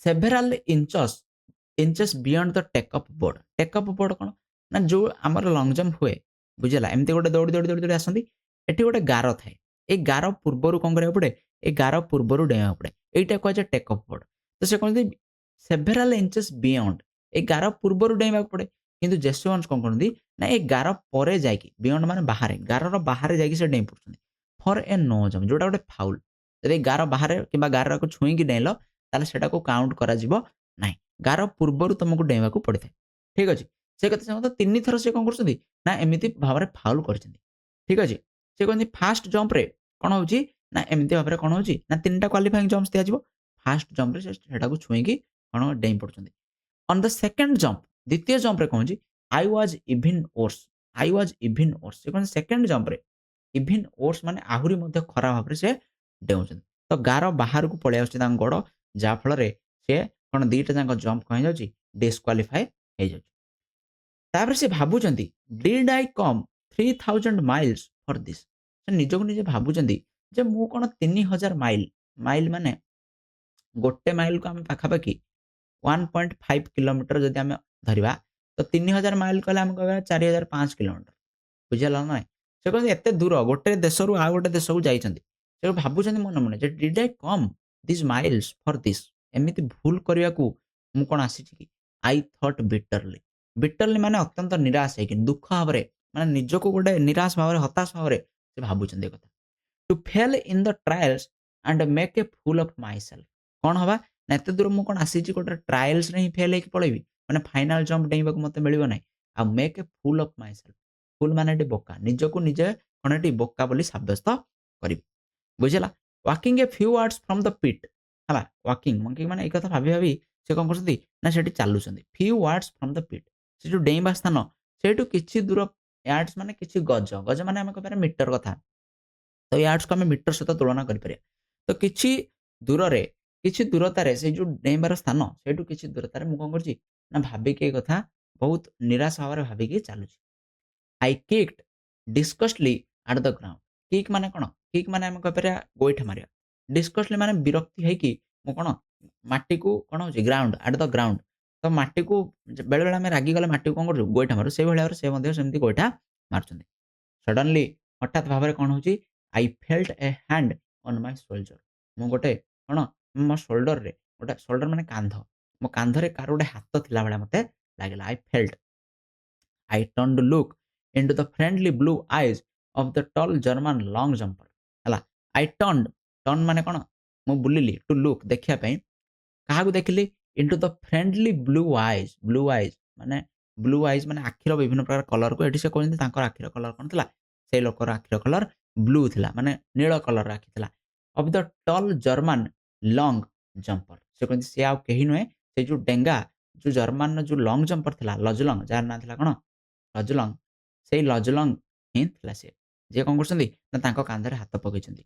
several inches beyond the take off board. Take off board କଣ ନା ଯୋଉ ଆମର ଲଙ୍ଗ ଜମ୍ପ ହୁଏ, ବୁଝିଲା। ଏମିତି ଗୋଟେ ଦୌଡ଼ି ଆସନ୍ତି। ଏଠି ଗୋଟେ ଗାର ଥାଏ। ଏଇ ଗାର ପୂର୍ବରୁ କଣ କରିବାକୁ ପଡ଼େ, ଏଇ ଗାର ପୂର୍ବରୁ ଡେଇଁବାକୁ ପଡ଼େ। ଏଇଟା କୁହାଯାଏ ଟେକ୍ ଅଫ୍ ବୋର୍ଡ। ତ ସେ କହନ୍ତି ସେଭେରାଲ ଇଞ୍ଚେସ୍ ବିୟଣ୍ଡ, ଏଇ ଗାର ପୂର୍ବରୁ ଡେଇଁବାକୁ ପଡ଼େ। କିନ୍ତୁ ଜେସୋନ୍ସ କଣ କରନ୍ତି ନା ଏଇ ଗାର ପରେ ଯାଇକି, ବିୟଣ୍ଡ ମାନେ ବାହାରେ, ଗାରର ବାହାରେ ଯାଇକି ସେ ଡେଇଁ ପଡୁଛନ୍ତି ଫର୍ ଏ ନୋ ଜମ୍ପ, ଯୋଉଟା ଗୋଟେ ଫାଉଲ। ଯଦି ଗାର ବାହାରେ କିମ୍ବା ଗାରକୁ ଛୁଇଁକି ଡେଇଁଲ ତାହେଲେ ସେଟାକୁ କାଉଣ୍ଟ କରାଯିବ ନାହିଁ। ଗାର ପୂର୍ବରୁ ତମକୁ ଡେଇଁବାକୁ ପଡ଼ିଥାଏ। ଠିକ୍ ଅଛି। ସେ କଥା ସେ 3 ଥର ସେ କଣ କରୁଛନ୍ତି ନା ଏମିତି ଭାବରେ ଫାଉଲ କରିଛନ୍ତି। ଠିକ୍ ଅଛି। ସେ କହନ୍ତି ଫାଷ୍ଟ ଜମ୍ପରେ କଣ ହଉଛି ନା ଏମିତି ଭାବରେ କଣ ହଉଛି ନା 3ଟା କ୍ୱାଲିଫାଇଂ ଜମ୍ପସ୍ ଦିଆଯିବ। ଫାଷ୍ଟ ଜମ୍ପରେ ସେ ସେଟାକୁ ଛୁଇଁକି କଣ ଡେଇଁ ପଡୁଛନ୍ତି। ଅନ୍ ଦ ସେକେଣ୍ଡ ଜମ୍ପ, ଦ୍ୱିତୀୟ ଜମ୍ପରେ କଣ ହଉଛି I was even worse. I was even worse. ସେ କହନ୍ତି ସେକେଣ୍ଡ ଜମ୍ପରେ ଇଭିନ୍ ୱର୍ସ ମାନେ ଆହୁରି ମଧ୍ୟ ଖରାପ ଭାବରେ ସେ ଡେଉଁଛନ୍ତି। ତ ଗାର ବାହାରକୁ ପଳେଇ ଆସୁଛି ତାଙ୍କ ଗୋଡ଼, ଯାହାଫଳରେ ସେ କଣ 2ଟା ଯାକ ଜମ୍ପ କଣ ହେଇଯାଉଛି ଡିସକ୍ୱାଲିଫାଏ ହେଇଯାଉଛି। ତାପରେ ସେ ଭାବୁଛନ୍ତି did I come 3000 miles for this. ସେ ନିଜକୁ ନିଜେ ଭାବୁଛନ୍ତି ଯେ ମୁଁ କଣ 3000 ମାଇଲ, ମାଇଲ ମାନେ ଗୋଟେ ମାଇଲକୁ ଆମେ ପାଖାପାଖି 1.5 କିଲୋମିଟର ଯଦି ଆମେ ଧରିବା ତ 3000 ମାଇଲ କହିଲେ ଆମେ କହିବା 4005 କିଲୋମିଟର। ବୁଝିହେଲା ନା ନାଇଁ? ସେ କହନ୍ତି ଏତେ ଦୂର ଗୋଟେ ଦେଶରୁ ଆଉ ଗୋଟେ ଦେଶକୁ ଯାଇଛନ୍ତି। ସେ ଭାବୁଛନ୍ତି ମନେ ମନେ ଯେ did I come this miles for this. ଏମିତି ଭୁଲ କରିବାକୁ ମୁଁ କଣ ଆସିଛି କି? I thought ବିଟରଲି। ବିଟରଲି ମାନେ ଅତ୍ୟନ୍ତ ନିରାଶ ହେଇକି, ଦୁଃଖ ଭାବରେ, ମାନେ ନିଜକୁ ଗୋଟେ ନିରାଶ ଭାବରେ, ହତାଶ ଭାବରେ ସେ ଭାବୁଛନ୍ତି ଏ କଥା। To fail in the trials and make a fool of myself. କଣ ହବା ନା ଏତେ ଦୂର ମୁଁ କଣ ଆସିଛି ଗୋଟେ ଟ୍ରାଏଲ୍ସରେ ହିଁ ଫେଲ୍ ହେଇକି ପଳେଇବି, ମାନେ ଫାଇନାଲ ଜମ୍ପ ଡେଇଁବାକୁ ମତେ ମିଳିବ ନାହିଁ। ଆଉ ମେକ୍ ଏ ଫୁଲ୍ ଅଫ୍ ମାଇସେଲ୍ଫ, ଫୁଲ୍ ମାନେ ଏଠି ବୋକା, ନିଜକୁ ନିଜେ କ'ଣ ଏଠି ବୋକା ବୋଲି ସାବ୍ୟସ୍ତ କରିବି। ବୁଝିହେଲା? Walking a few yards from the pit ହେଲା, ୱାକିଂ ମଙ୍କି ମାନେ ଏଇ କଥା ଭାବି ଭାବି ସେ କ'ଣ କରୁଛନ୍ତି ନା ସେଠି ଚାଲୁଛନ୍ତି। ଫିଉ ୱାର୍ଡସ୍ ଫ୍ରମ୍ ଦ ପିଟ୍ ସେ ଯୋଉ ଡେଇଁବା ସ୍ଥାନ ସେଇଠୁ କିଛି ଦୂର ୟାର୍ଡସ୍ ମାନେ କିଛି ଗଜ, ଗଜ ମାନେ ଆମେ କହିପାରିବା ମିଟର କଥା। ତ ୟାର୍ଡସକୁ ଆମେ ମିଟର ସହିତ ତୁଳନା କରିପାରିବା। ତ କିଛି ଦୂରରେ, କିଛି ଦୂରତାରେ ସେଇ ଯୋଉ ଡେଇଁବାର ସ୍ଥାନ ସେଇଠୁ କିଛି ଦୂରତାରେ ମୁଁ କ'ଣ କରୁଛି ନା ଭାବିକି ଏ କଥା ବହୁତ ନିରାଶ ଭାବରେ ଭାବିକି ଚାଲୁଛି। I kicked disgustedly at the ground. Kick ମାନେ କ'ଣ? କିକ୍ ମାନେ ଆମେ କହିପାରିବା ଗୋଇଠା ମାରିବା। ଡିସ୍କଷ୍ଟଲି ମାନେ ବିରକ୍ତି ହେଇକି ମୁଁ କ'ଣ ମାଟିକୁ କ'ଣ ହଉଛି ଗ୍ରାଉଣ୍ଡ ଆଟ୍ ଦ ଗ୍ରାଉଣ୍ଡ। ତ ମାଟିକୁ ବେଳେବେଳେ ଆମେ ରାଗିଗଲେ ମାଟିକୁ କ'ଣ କରୁଛୁ ଗୋଇଠା ମାରୁ। ସେଇଭଳି ଭାବରେ ସେ ମଧ୍ୟ ସେମିତି ଗୋଇଠା ମାରୁଛନ୍ତି। ସଡନ୍ଲି ହଠାତ୍ ଭାବରେ କ'ଣ ହଉଛି I felt A hand on my soldier. ମୁଁ ଗୋଟେ କ'ଣ ମୋ ସୋଲ୍ଡରରେ ଗୋଟେ ସୋଲ୍ଡର ମାନେ କାନ୍ଧ। ମୋ କାନ୍ଧରେ କାହାର ଗୋଟେ ହାତ ଥିଲା ଭଳିଆ ମୋତେ ଲାଗିଲା। I felt I turned to look into the friendly blue eyes of the tall German long jumper ହେଲା। I turn ମାନେ କ'ଣ ମୁଁ ବୁଲିଲି to look ଦେଖିବା ପାଇଁ କାହାକୁ ଦେଖିଲି into the friendly blue eyes ମାନେ ଆଖିର ବିଭିନ୍ନ ପ୍ରକାର କଲରକୁ ଏଠି ସେ କହୁଛନ୍ତି ତାଙ୍କର ଆଖିର କଲର କ'ଣ ଥିଲା ସେଇ ଲୋକର ଆଖିର କଲର ବ୍ଲୁ ଥିଲା ମାନେ ନୀଳ କଲରର ଆଖି ଥିଲା of the tall German long jumper ସେ କହନ୍ତି ସେ ଆଉ କେହି ନୁହେଁ ସେ ଯୋଉ ଡେଙ୍ଗା ଯୋଉ ଜର୍ମାନର ଯୋଉ ଲଙ୍ଗ ଜମ୍ପର ଥିଲା ଲଜଲଙ୍ଗ ଯାହାର ନାଁ ଥିଲା କ'ଣ ଲଜଲଙ୍ଗ ସେଇ ଲଜଲଙ୍ଗ ହିଁ ଥିଲା ସିଏ ଯିଏ କ'ଣ କରୁଛନ୍ତି ନା ତାଙ୍କ କାନ୍ଧରେ ହାତ ପକେଇଛନ୍ତି।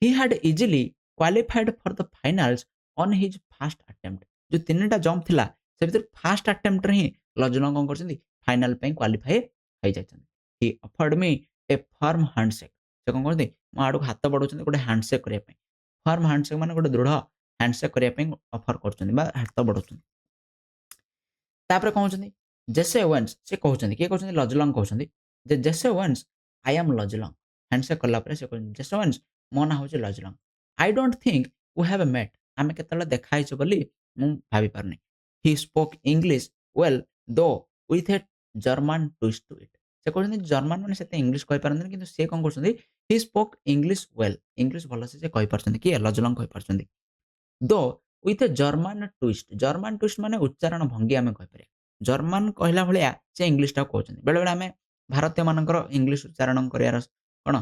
He had easily qualified for the finals on his first attempt ଯୋଉ ତିନିଟା ଜମ୍ପ ଥିଲା ସେ ଭିତରୁ ଫାଷ୍ଟ ଆଟେମ୍ପ୍ଟରେ ହିଁ ଲଜଲଙ୍ଗ କ'ଣ କରିଛନ୍ତି ଫାଇନାଲ ପାଇଁ କ୍ୱାଲିଫାଏ ହେଇଯାଇଛନ୍ତି। He offered me a firm handshake ସେ କ'ଣ କରନ୍ତି ମୋ ଆଡ଼କୁ ହାତ ବଢ଼ାଉଛନ୍ତି ଗୋଟେ ହ୍ୟାଣ୍ଡସେକ୍ କରିବା ପାଇଁ। ଫର୍ମ ହ୍ୟାଣ୍ଡସେକ୍ ମାନେ ଗୋଟେ ଦୃଢ଼ ହ୍ୟାଣ୍ଡସେକ୍ କରିବା ପାଇଁ ଅଫର କରୁଛନ୍ତି ବା ହାତ ବଢ଼ାଉଛନ୍ତି। ତାପରେ କ'ଣ କହୁଛନ୍ତି ଜେସେ ୱେନ୍ସ ସେ କହୁଛନ୍ତି କିଏ କହୁଛନ୍ତି ଲଜଲଙ୍ଗ କହୁଛନ୍ତି ଯେ Jesse Owens I am Luz Long handshake କଲା ପରେ ସେ କହୁଛନ୍ତି ଜେସେ ୱେନ୍ସ ମୋ ନାଁ ହେଉଛି Luz Long I don't think we have met ଆମେ କେତେବେଳେ ଦେଖା ହେଇଛୁ ବୋଲି ମୁଁ ଭାବିପାରୁନି। He spoke English well though with a German twist to it ସେ କହୁଛନ୍ତି ଜର୍ମାନ ମାନେ ସେତେ ଇଂଲିଶ କହିପାରନ୍ତିନି କିନ୍ତୁ ସେ କ'ଣ କରୁଛନ୍ତି ହି ସ୍ପୋକ୍ ଇଂଲିଶ ୱେଲ୍ ଇଂଲିଶ ଭଲସେ ସେ କହିପାରୁଛନ୍ତି କିଏ ଲଜଲଙ୍ଗ କହିପାରୁଛନ୍ତି ଦୋ ୱିଥ୍ ଏ ଜର୍ମାନ ଟୁଇଷ୍ଟ ମାନେ ଉଚ୍ଚାରଣ ଭଙ୍ଗୀ ଆମେ କହିପାରିବା ଜର୍ମାନ କହିଲା ଭଳିଆ ସେ ଇଂଲିଶଟାକୁ କହୁଛନ୍ତି ବେଳେବେଳେ ଆମେ ଭାରତୀୟମାନଙ୍କର ଇଂଲିଶ ଉଚ୍ଚାରଣ କରିବାର କ'ଣ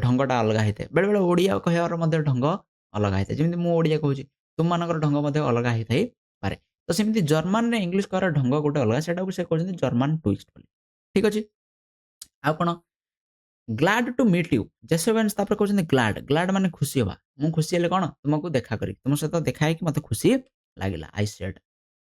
ଢଙ୍ଗଟା ଅଲଗା ହେଇଥାଏ ବେଳେବେଳେ ଓଡ଼ିଆ କହିବାର ମଧ୍ୟ ଢଙ୍ଗ ଅଲଗା ହେଇଥାଏ ଯେମିତି ମୁଁ ଓଡ଼ିଆ କହୁଛି ତୁମମାନଙ୍କର ଢଙ୍ଗ ମଧ୍ୟ ଅଲଗା ହେଇଥାଇପାରେ ତ ସେମିତି ଜର୍ମାନରେ ଇଂଲିଶ କହିବାର ଢଙ୍ଗ ଗୋଟେ ଅଲଗା ସେଟାକୁ ସେ କହୁଛନ୍ତି ଜର୍ମାନ ଟୁଇଷ୍ଟ ବୋଲି ଠିକ୍ ଅଛି। ଆଉ କ'ଣ ଗ୍ଲାଡ୍ ଟୁ ମିଟ୍ ୟୁ ଜେସେଭେନ୍ସ ତାପରେ କହୁଛନ୍ତି ଗ୍ଲାଡ୍ ମାନେ ଖୁସି ହେବା ମୁଁ ଖୁସି ହେଲେ କ'ଣ ତୁମକୁ ଦେଖା କରିବି ତୁମ ସହିତ ଦେଖା ହେଇକି ମୋତେ ଖୁସି ଲାଗିଲା I said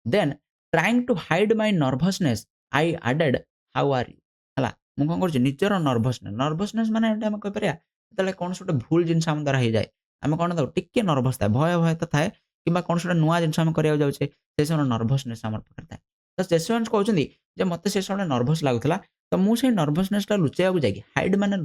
then trying to hide my nervousness I added how are you ହେଲା ମୁଁ କ'ଣ କରୁଛି ନିଜର ନର୍ଭସନେସ୍ ମାନେ ଏଇଟା ଆମେ କହିପାରିବା ଯେତେବେଳେ କୌଣସି ଗୋଟେ ଭୁଲ ଜିନିଷ ଆମ ଦ୍ୱାରା ହେଇଯାଏ ଆମେ କ'ଣ ତାକୁ ଟିକେ ନର୍ଭସ ଥାଏ ଭୟ ତ ଥାଏ କିମ୍ବା କୌଣସି ଗୋଟେ ନୂଆ ଜିନିଷ ଆମେ କରିବାକୁ ଯାଉଛେ ସେ ସମୟରେ ନର୍ଭସନେସ୍ ଆମର ପାଖରେ ଥାଏ ତ ଜେସେଭେନ୍ସ କହୁଛନ୍ତି ଯେ ମୋତେ ସେ ସମୟରେ ନର୍ଭସ ଲାଗୁଥିଲା ତ ମୁଁ ସେଇ ନର୍ଭସନେସ୍ଟା ଲୁଚେଇବାକୁ ଯାଇକି ହାଇଡ୍ ମାନେ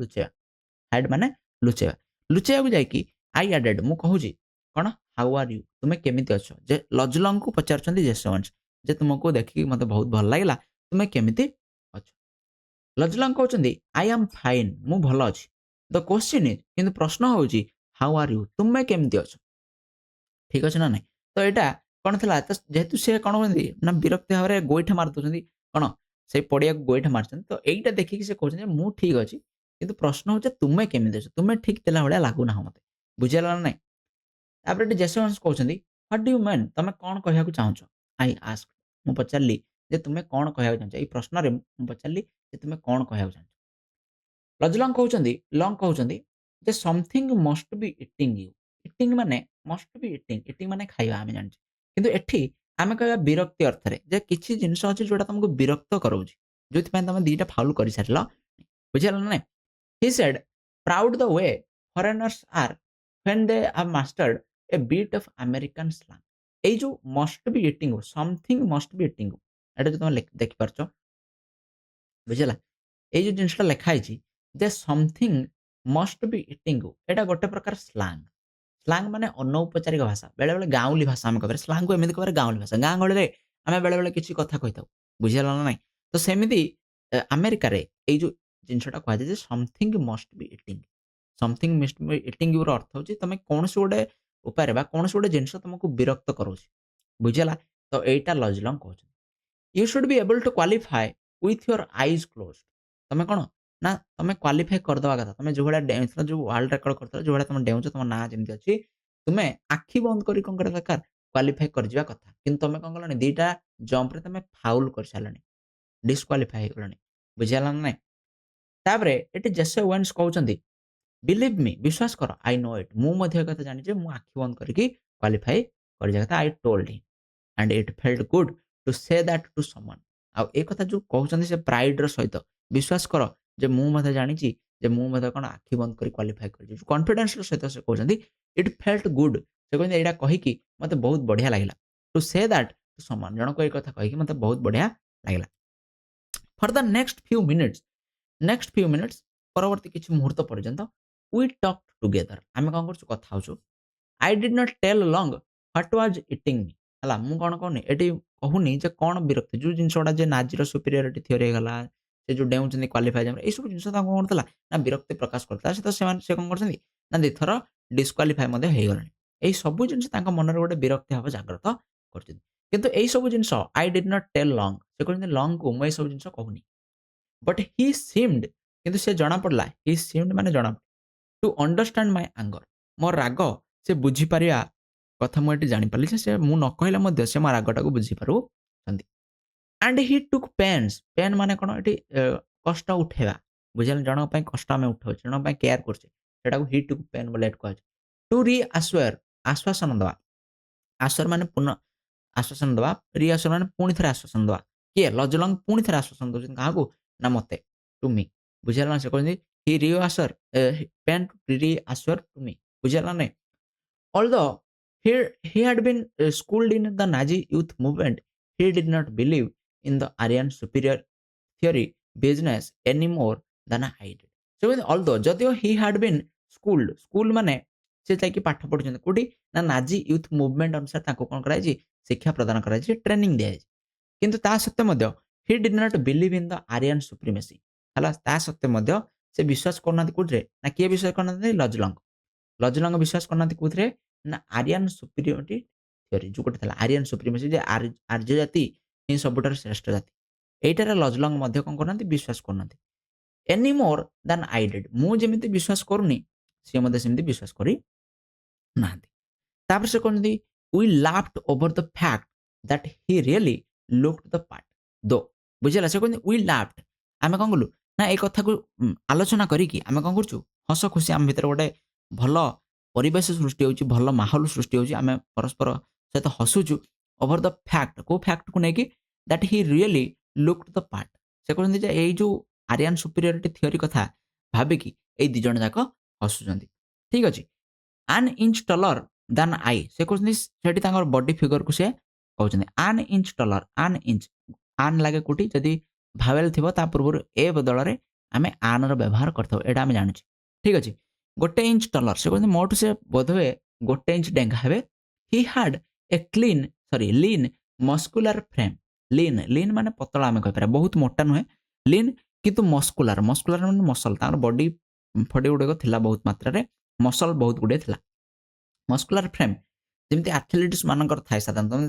ଲୁଚେଇବା ଲୁଚେଇବାକୁ ଯାଇକି ଆଇ ଆଡେଡ୍ ମୁଁ କହୁଛି କ'ଣ ହାଉ ଆର୍ ୟୁ ତୁମେ କେମିତି ଅଛ ଯେ ଲଜଲଙ୍ଗକୁ ପଚାରୁଛନ୍ତି ଜେସେଭେନ୍ସ ଯେ ତୁମକୁ ଦେଖିକି ମୋତେ ବହୁତ ଭଲ ଲାଗିଲା ତୁମେ କେମିତି ଅଛ ଲଜଲଙ୍ଗ କହୁଛନ୍ତି ଆଇ ଆମ୍ ଫାଇନ୍ ମୁଁ ଭଲ ଅଛି ଦ କ୍ୱେଶ୍ଚିନ୍ ଇଜ୍ କିନ୍ତୁ ପ୍ରଶ୍ନ ହେଉଛି ହାଉ ଆର୍ ୟୁ ତୁମେ କେମିତି ଅଛ ଠିକ୍ ଅଛି ନା ନାହିଁ ତ ଏଇଟା କ'ଣ ଥିଲା ତ ଯେହେତୁ ସେ କ'ଣ କହୁଛନ୍ତି ନା ବିରକ୍ତି ଭାବରେ ଗୋଇଠା ମାରି ଦେଉଛନ୍ତି କ'ଣ ସେଇ ପଡ଼ିଆକୁ ଗୋଇଠା ମାରିଛନ୍ତି ତ ଏଇଟା ଦେଖିକି ସେ କହୁଛନ୍ତି ମୁଁ ଠିକ୍ ଅଛି କିନ୍ତୁ ପ୍ରଶ୍ନ ହେଉଛି ତୁମେ କେମିତି ଅଛ ତୁମେ ଠିକ୍ ଥିଲା ଭଳିଆ ଲାଗୁନାହଁ ମୋତେ ବୁଝିହେଲା ନା ନାହିଁ। ତାପରେ ଏଠି ଜେସେଭେନ୍ସ କହୁଛନ୍ତି ହ୍ୱାଟ୍ ଡୁ ୟୁ ମିନ୍ ତମେ କ'ଣ କହିବାକୁ ଚାହୁଁଛ ଆଇ ଆସ୍କ ମୁଁ ପଚାରିଲି ଯେ ତୁମେ କ'ଣ କହିବାକୁ ଚାହୁଁଛ ଏଇ ପ୍ରଶ୍ନରେ ମୁଁ ପଚାରିଲି ଯେ ତୁମେ କ'ଣ କହିବାକୁ ଚାହୁଁଛ ଲଜଲଙ୍ଗ କହୁଛନ୍ତି ଯେ something must be eating you eating ମାନେ ମଷ୍ଟ ବି ଇଟିଂ ମାନେ ଖାଇବା ଆମେ ଜାଣିଛେ କିନ୍ତୁ ଏଠି ଆମେ କହିବା ବିରକ୍ତି ଅର୍ଥରେ ଯେ କିଛି ଜିନିଷ ଅଛି ଯୋଉଟା ତମକୁ ବିରକ୍ତ କରାଉଛି ଯୋଉଥିପାଇଁ ତମେ ଦିଟା ଫାଉଲ କରିସାରିଲ ବୁଝିହେଲା ନା ନାଇଁ। He said proud the way foreigners are when they have mastered a bit of American slang ଏଇ ଯୋଉ must be eating something must be eating ଏଟା ଯୋଉ ତମେ ଦେଖିପାରୁଛ ବୁଝିଲା ଏଇ ଯୋଉ ଜିନିଷଟା ଲେଖା ହେଇଛି ଯେ ସମଥିଙ୍ଗ ମଷ୍ଟ ବି ଇଟିଂ ଏଇଟା ଗୋଟେ ପ୍ରକାର ସ୍ଲାଙ୍ଗ ମାନେ ଅନୌପଚାରିକ ଭାଷା ବେଳେବେଳେ ଗାଉଁଲି ଭାଷା ଆମେ କହିପାରିବା ସ୍ଲାଙ୍ଗକୁ ଏମିତି କହିପାରିବା ଗାଉଁଲି ଭାଷା ଗାଁ ଗହଳିରେ ଆମେ ବେଳେବେଳେ କିଛି କଥା କହିଥାଉ ବୁଝିହେଲା ନା ନାହିଁ ତ ସେମିତି ଆମେରିକାରେ ଏଇ ଯୋଉ ଜିନିଷଟା କୁହାଯାଏ ଯେ something must be eating something must be eating ର ଅର୍ଥ ହେଉଛି ତମେ କୌଣସି ଗୋଟେ ଉପାୟରେ ବା କୌଣସି ଗୋଟେ ଜିନିଷ ତମକୁ ବିରକ୍ତ କରାଉଛି ବୁଝିହେଲା ତ ଏଇଟା ଲଜଲଙ୍ଗ କହୁଛନ୍ତି you should be able to qualify with your eyes closed ତମେ କ'ଣ ନା ତମେ କ୍ୱାଲିଫାଏ କରିଦବା କଥା। ତମେ ଯୋଉ ଭଳିଆ ଡେଉଁଥିଲ, ଯୋଉ ୱାର୍ଲଡ ରେକର୍ଡ କରିଥିଲ, ଯୋଉ ଭଳିଆ ତମେ ଡେଉଁଛ, ତମ ନାଁ ଯେମିତି ଅଛି, ତୁମେ ଆଖି ବନ୍ଦ କରି କଣ କରିବା ଦରକାର? କ୍ୱାଲିଫାଏ କରିଯିବା କଥା। କିନ୍ତୁ ତମେ କଣ କଲଣି 2ଟା ଜମ୍ପରେ ତମେ ଫାଉଲ କରିସାରିଲଣି। ଡିସକ୍ୱାଲିଫାଏ ହେଇଗଲଣି। ବୁଝିହେଲା ନା ନାଇଁ? ତାପରେ ଏଠି ଜେସେ ୱେନ୍ସ କହୁଛନ୍ତି, ବିଲିଭ୍ ମି, ବିଶ୍ୱାସ କର, ଆଇ ନୋ ଇଟ୍। ମୁଁ ମଧ୍ୟ ଏ କଥା ଜାଣିଛି, ମୁଁ ଆଖି ବନ୍ଦ କରିକି କ୍ୱାଲିଫାଏ କରିଯିବା କଥା। I told him and it felt good to say that to someone. ଆଉ ଏ କଥା ଯୋଉ କହୁଛନ୍ତି ସେ ପ୍ରାଇଡର ସହିତ, ବିଶ୍ୱାସ କର ଯେ ମୁଁ ମଧ୍ୟ ଜାଣିଛି ଯେ ମୁଁ ମଧ୍ୟ କଣ ଆଖି ବନ୍ଦ କରି କ୍ୱାଲିଫାଏ କରିଯିବି। କନଫିଡେନ୍ସର ସହିତ ସେ କହୁଛନ୍ତି, ଇଟ୍ ଫେଲ୍ଟ ଗୁଡ୍। ସେ କହିଛନ୍ତି ଏଇଟା କହିକି ମତେ ବହୁତ ବଢିଆ ଲାଗିଲା। ଟୁ ସେ ଦ୍ୟାଟ୍ ଟୁ ସମନ୍, ଜଣକୁ ଏଇ କଥା କହିକି ମତେ ବହୁତ ବଢିଆ ଲାଗିଲା। ଫର ଦ ନେକ୍ସଟ ଫ୍ୟୁ ମିନିଟ୍ସ, ପରବର୍ତ୍ତୀ କିଛି ମୁହୂର୍ତ୍ତ ପର୍ଯ୍ୟନ୍ତ, ୱି ଟକ୍ ଟୁଗେଦର, ଆମେ କଣ କରୁଛୁ? କଥା ହଉଛୁ। I did not tell Long what was eating me. ହେଲା, ମୁଁ କଣ କହୁନି ଏଠି, କହୁନି ଯେ କଣ ବିରକ୍ତି, ଯୋଉ ଜିନିଷ ଗୁଡା ଯେ ନାଜିର ସୁପିରିୟରିଟି ଥିଓରି ହେଇଗଲା, ସେ ଯୋଉ ଡେଉଁଛନ୍ତି କ୍ୱାଲିଫାଏ ଜାମ୍ପରେ, ଏଇ ସବୁ ଜିନିଷ ତାଙ୍କୁ କଣ କରୁଥିଲା ନା ବିରକ୍ତି ପ୍ରକାଶ କରୁଥିଲା। ସେ ତ ସେମାନେ ସେ କଣ କରୁଛନ୍ତି ନା 2 ଥର ଡିସକ୍ୱାଲିଫାଏ ମଧ୍ୟ ହେଇଗଲେଣି। ଏଇ ସବୁ ଜିନିଷ ତାଙ୍କ ମନରେ ଗୋଟେ ବିରକ୍ତି ଭାବ ଜାଗ୍ରତ କରୁଛନ୍ତି। କିନ୍ତୁ ଏଇ ସବୁ ଜିନିଷ I did not tell Long, ସେ କହୁଛନ୍ତି ଲଙ୍ଗକୁ ମୁଁ ଏଇ ସବୁ ଜିନିଷ କହୁନି। ବଟ୍ ହି ସିମ୍ଡ, କିନ୍ତୁ ସେ ଜଣାପଡ଼ିଲା, ହି ସିମ୍ଡ ମାନେ ଜଣା, ଟୁ ଅଣ୍ଡରଷ୍ଟାଣ୍ଡ ମାଇ ଆଙ୍ଗର, ମୋ ରାଗ ସେ ବୁଝିପାରିବା କଥା ମୁଁ ଏଠି ଜାଣିପାରିଲି ଯେ ସେ ମୁଁ ନ କହିଲେ ମଧ୍ୟ ସେ ମୋ ରାଗଟାକୁ ବୁଝିପାରୁଛନ୍ତି। ଆଣ୍ଡ ହି ଟୁକ୍ ପେନ୍ସ, ପେନ୍ ମାନେ କଣ ଏଠି କଷ୍ଟ ଉଠେଇବା। ବୁଝିଲେ, ଜଣଙ୍କ ପାଇଁ କଷ୍ଟ ଆମେ ଉଠାଉଛେ, ଜଣଙ୍କ ପାଇଁ କେୟାର କରୁଛେ, ସେଟାକୁ ହି ଟୁକ୍ ପେନ୍ ବୋଲି ଏଠି କୁହାଯାଏ। ଟୁ ରି ଆଶ୍ୱାର, ଆଶ୍ୱାସନ ଦେବା। ଆଶ୍ୱାର ମାନେ ପୁନଃ ଆଶ୍ୱାସନ ଦେବା, ରିଆଶ୍ୱାର ମାନେ ପୁଣି ଥରେ ଆଶ୍ୱାସନ ଦେବା। କିଏ? ଲଜଲଙ୍ଗ ପୁଣି ଥରେ ଆଶ୍ୱାସନ ଦଉଛନ୍ତି କାହାକୁ? ନା ମତେ, ଟୁ ମି। ବୁଝିହେଲା ନା? ସେ କହୁଛନ୍ତି ହି ରିଆଶ୍ୱାର ପେନ୍ ଟୁ ରିଆଶ୍ୱାର ଟୁ ମି। ବୁଝିହେଲା ନା ନାଇଁ? Although he had been schooled in the Nazi youth movement, he did not believe in the Aryan superior theory business any more than I did. So, although ଯଦିଓ he had been schooled, school ମାନେ ସେ ଯାଇକି ପାଠ ପଢୁଛନ୍ତି କୋଉଠି? ନା Nazi youth movement ଅନୁସାରେ ତାଙ୍କୁ କଣ କରାଯାଇଛି? ଶିକ୍ଷା ପ୍ରଦାନ କରାଯାଇଛି, ଟ୍ରେନିଂ ଦିଆଯାଇଛି। କିନ୍ତୁ ତା ସତ୍ତ୍ୱେ ମଧ୍ୟ he did not believe in the Aryan supremacy। ହେଲା, ତା ସତ୍ତ୍ୱେ ମଧ୍ୟ ସେ ବିଶ୍ୱାସ କରୁନାହାନ୍ତି କୋଉଥିରେ? ନା କିଏ ବିଶ୍ୱାସ କରୁନାହାନ୍ତି? ଲଜଲଙ୍ଗ। ଲଜଲଙ୍ଗ ବିଶ୍ୱାସ କରୁନାହାନ୍ତି କୋଉଥିରେ? ନା ଆରିଆନ୍ ସୁପିରିୟରିଟି ଥିଓରି ଯୋଉ ଗୋଟେ ଥିଲା, ଆରିଆନ୍ ସୁପ୍ରିମେସି, ଯେ ଆର୍ଯ୍ୟ ଜାତି ହିଁ ସବୁଠାରୁ ଶ୍ରେଷ୍ଠ ଜାତି। ଏଇଟାରେ ଲଜଲଙ୍ଗ ମଧ୍ୟ କଣ କରୁନାହାନ୍ତି? ବିଶ୍ୱାସ କରୁନାହାନ୍ତି। ଏନି ମୋର ଦାନ୍ ଆଇ ଡିଡ୍, ମୁଁ ଯେମିତି ବିଶ୍ୱାସ କରୁନି ସିଏ ମଧ୍ୟ ସେମିତି ବିଶ୍ୱାସ କରି ନାହାନ୍ତି। ତାପରେ ସେ କହୁଛନ୍ତି, we ଲାଫ୍ଟ over the fact that he really looked the part ଦୋ। ବୁଝିଲା? ସେ କହୁଛନ୍ତି ୱି ଲାଫ୍ଟ, ଆମେ କଣ କଲୁ ନା ଏଇ କଥାକୁ ଆଲୋଚନା କରିକି ଆମେ କଣ କରୁଛୁ? ହସ ଖୁସି ଆମ ଭିତରେ ଗୋଟେ ଭଲ ପରିବେଶ ସୃଷ୍ଟି ହେଉଛି, ଭଲ ମାହୋଲ ସୃଷ୍ଟି ହେଉଛି, ଆମେ ପରସ୍ପର ସହିତ ହସୁଛୁ ଓଭର ଦ ଫ୍ୟାକ୍ଟ, କୋଉ ଫ୍ୟାକ୍ଟକୁ ନେଇକି? That he really looked the part. ସେ କହୁଛନ୍ତି ଯେ ଏଇ ଯୋଉ ଆରିଆନ୍ ସୁପିରିୟରିଟି ଥିଓରି କଥା ଭାବିକି ଏଇ 2 ଜଣ ଯାକ ହସୁଛନ୍ତି। ଠିକ ଅଛି। ଆନ୍ ଇଞ୍ଚ ଟଲର ଦାନ୍ ଆଇ, ସେ କହୁଛନ୍ତି ସେଠି ତାଙ୍କର ବଡି ଫିଗରକୁ ସେ କହୁଛନ୍ତି ଆନ୍ ଇଞ୍ଚ ଟଲର। ଆନ୍ ଇଞ୍ଚ, ଆନ୍ ଲାଗେ କୋଉଠି? ଯଦି ଭାୱେଲ ଥିବ ତା ପୂର୍ବରୁ ଏ ବଦଳରେ ଆମେ ଆନର ବ୍ୟବହାର କରିଥାଉ, ଏଇଟା ଆମେ ଜାଣୁଛେ। ଠିକ ଅଛି। 1 ଇଞ୍ଚ ଟଲର, ସେ କହୁଛନ୍ତି ମୋଠୁ ସେ ବୋଧହୁଏ 1 ଇଞ୍ଚ ଡେଙ୍ଗା ହେବେ। ହି ହାଡ ଏ ଲିନ୍ ମସ୍କୁଲାର ଫ୍ରେମ୍। ଲିନ୍ ମାନେ ପତଳା ଆମେ କହିପାରିବା, ବହୁତ ମୋଟା ନୁହେଁ। ଲିନ୍ କିନ୍ତୁ ମସ୍କୁଲାର ମାନେ ମସଲ, ତାଙ୍କର ବଡି ଫଡି ଗୁଡିକ ଥିଲା ବହୁତ ମାତ୍ରାରେ, ମସଲ ବହୁତ ଗୁଡିଏ ଥିଲା। ମସ୍କୁଲାର ଫ୍ରେମ୍ ଯେମିତି ଆଥଲେଟିକ୍ସ ମାନଙ୍କର ଥାଏ। ସାଧାରଣତଃ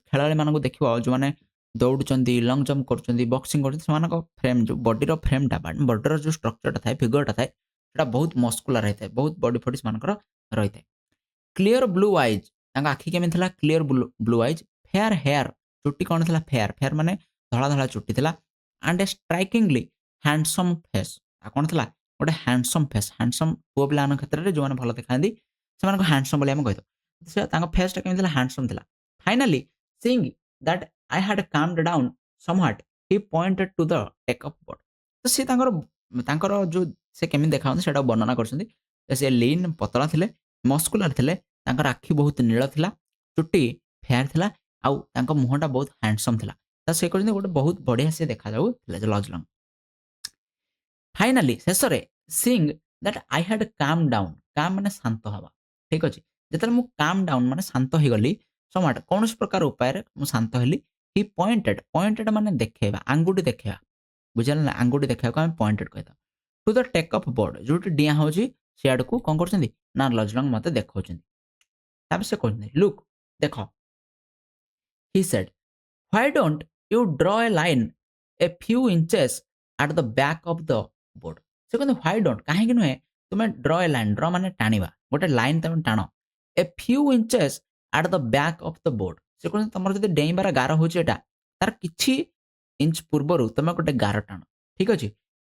ଖେଳାଳି ମାନଙ୍କୁ ଦେଖିବ ଯୋଉମାନେ ଦୌଡୁଛନ୍ତି, ଲଙ୍ଗ ଜମ୍ପ କରୁଛନ୍ତି, ବକ୍ସିଂ କରୁଛନ୍ତି, ସେମାନଙ୍କ ଫ୍ରେମ୍ ଯୋଉ ବଡିର ଫ୍ରେମ୍ଟା, ବଡିର ଯୋଉ ଷ୍ଟ୍ରକ୍ଚରଟା ଥାଏ, ଫିଗରଟା ଥାଏ, ସେଟା ବହୁତ ମସ୍କୁଲାର ହେଇଥାଏ, ବହୁତ ବଡି ଫଡି ସେମାନଙ୍କର ରହିଥାଏ। କ୍ଲିୟର ବ୍ଲୁ ଆଇଜ୍, ତାଙ୍କ ଆଖି କେମିତି ଥିଲା? Clear blue eyes. Fair hair, ଚୁଟି କଣ ଥିଲା? ଫେୟାର, ଫେୟାର ମାନେ ଧଳା ଧଳା ଚୁଟି ଥିଲା। ଆଣ୍ଡ ଏ ଷ୍ଟ୍ରାଇକିଂଲି ହ୍ୟାଣ୍ଡସମ୍ ଫେସ୍, ଆଉ କଣ ଥିଲା? ଗୋଟେ ହ୍ୟାଣ୍ଡସମ୍ ଫେସ୍। ହ୍ୟାଣ୍ଡସମ୍ ପୁଅ ପିଲାମାନଙ୍କ କ୍ଷେତ୍ରରେ ଯୋଉମାନେ ଭଲ ଦେଖାନ୍ତି ସେମାନଙ୍କୁ ହ୍ୟାଣ୍ଡସମ୍ ବୋଲି ଆମେ କହିଥାଉ। ସେ ତାଙ୍କ ଫେସ୍‌ଟା କେମିତି ଥିଲା? ହ୍ୟାଣ୍ଡସମ୍ ଥିଲା। Finally seeing that I had calmed down somewhat, he pointed to the take off board. ତ ସେ ତାଙ୍କର ତାଙ୍କର ଯୋଉ ସେ କେମିତି ଦେଖାଯାଆନ୍ତି ସେଟାକୁ ବର୍ଣ୍ଣନା କରୁଛନ୍ତି। ସେ ଲିନ୍ ପତଳା ଥିଲେ, ମସ୍କୁଲାର ଥିଲେ, ତାଙ୍କର ଆଖି ବହୁତ ନୀଳ ଥିଲା, ଚୁଟି ଫେୟାର ଥିଲା, ଆଉ ତାଙ୍କ ମୁହଁଟା ବହୁତ ହ୍ୟାଣ୍ଡସମ୍ ଥିଲା। ତ ସେ କହିଛନ୍ତି ଗୋଟେ ବହୁତ ବଢିଆ ସେ ଦେଖାଯାଉଥିଲା ଯେ ଲଜଲଙ୍ଗ। ଫାଇନାଲି ଶେଷରେ ସିଇଂ ଦ୍ୟାଟ୍ ଆଇ ହାଡ୍ କାମ୍ ଡାଉନ୍, କାମ୍ ମାନେ ଶାନ୍ତ ହବା। ଠିକ ଅଛି। ଯେତେବେଳେ ମୁଁ କାମ୍ ଡାଉନ୍ ମାନେ ଶାନ୍ତ ହେଇଗଲି, ସମହ୍ୱାଟ୍ କୌଣସି ପ୍ରକାର ଉପାୟରେ ମୁଁ ଶାନ୍ତ ହେଲି। ହି ପଏଣ୍ଟେଡ୍ ମାନେ ଦେଖେଇବା, ଆଙ୍ଗୁଠି ଦେଖେଇବା। ବୁଝିହେଲା ନା? ଆଙ୍ଗୁଠି ଦେଖେଇବାକୁ ଆମେ ପଏଣ୍ଟେଡ୍ କହିଥାଉ। To the take off board, ଯୋଉଠି ଡିଆଁ ହଉଛି ସିଆଡକୁ କଣ କରୁଛନ୍ତି? ନା ଲଜଲଙ୍ଗ ମତେ ଦେଖାଉଛନ୍ତି। ତାପରେ ସେ କହୁଛନ୍ତି ଲୁକ୍, ଦେଖ, he said, why don't you draw a line a few inches at the back of the board. ସେ କହନ୍ତି ହ୍ୱାଇ ଡୋଣ୍ଟ କାହିଁକି ନୁହେଁ ତୁମେ ଡ୍ର ଏ ଲାଇନ୍ ଡ୍ର ମାନେ ଟାଣିବା। ଗୋଟେ ଲାଇନ୍ ତମେ ଟାଣ। A few inches at the back of the board. ସେ କହୁଛନ୍ତି ତମର ଯଦି ଡେଇଁବାର ଗାର ହଉଛି ଏଟା, ତାର କିଛି ଇଞ୍ଚ ପୂର୍ବରୁ ତମେ ଗୋଟେ ଗାର ଟାଣ। ଠିକ୍ ଅଛି?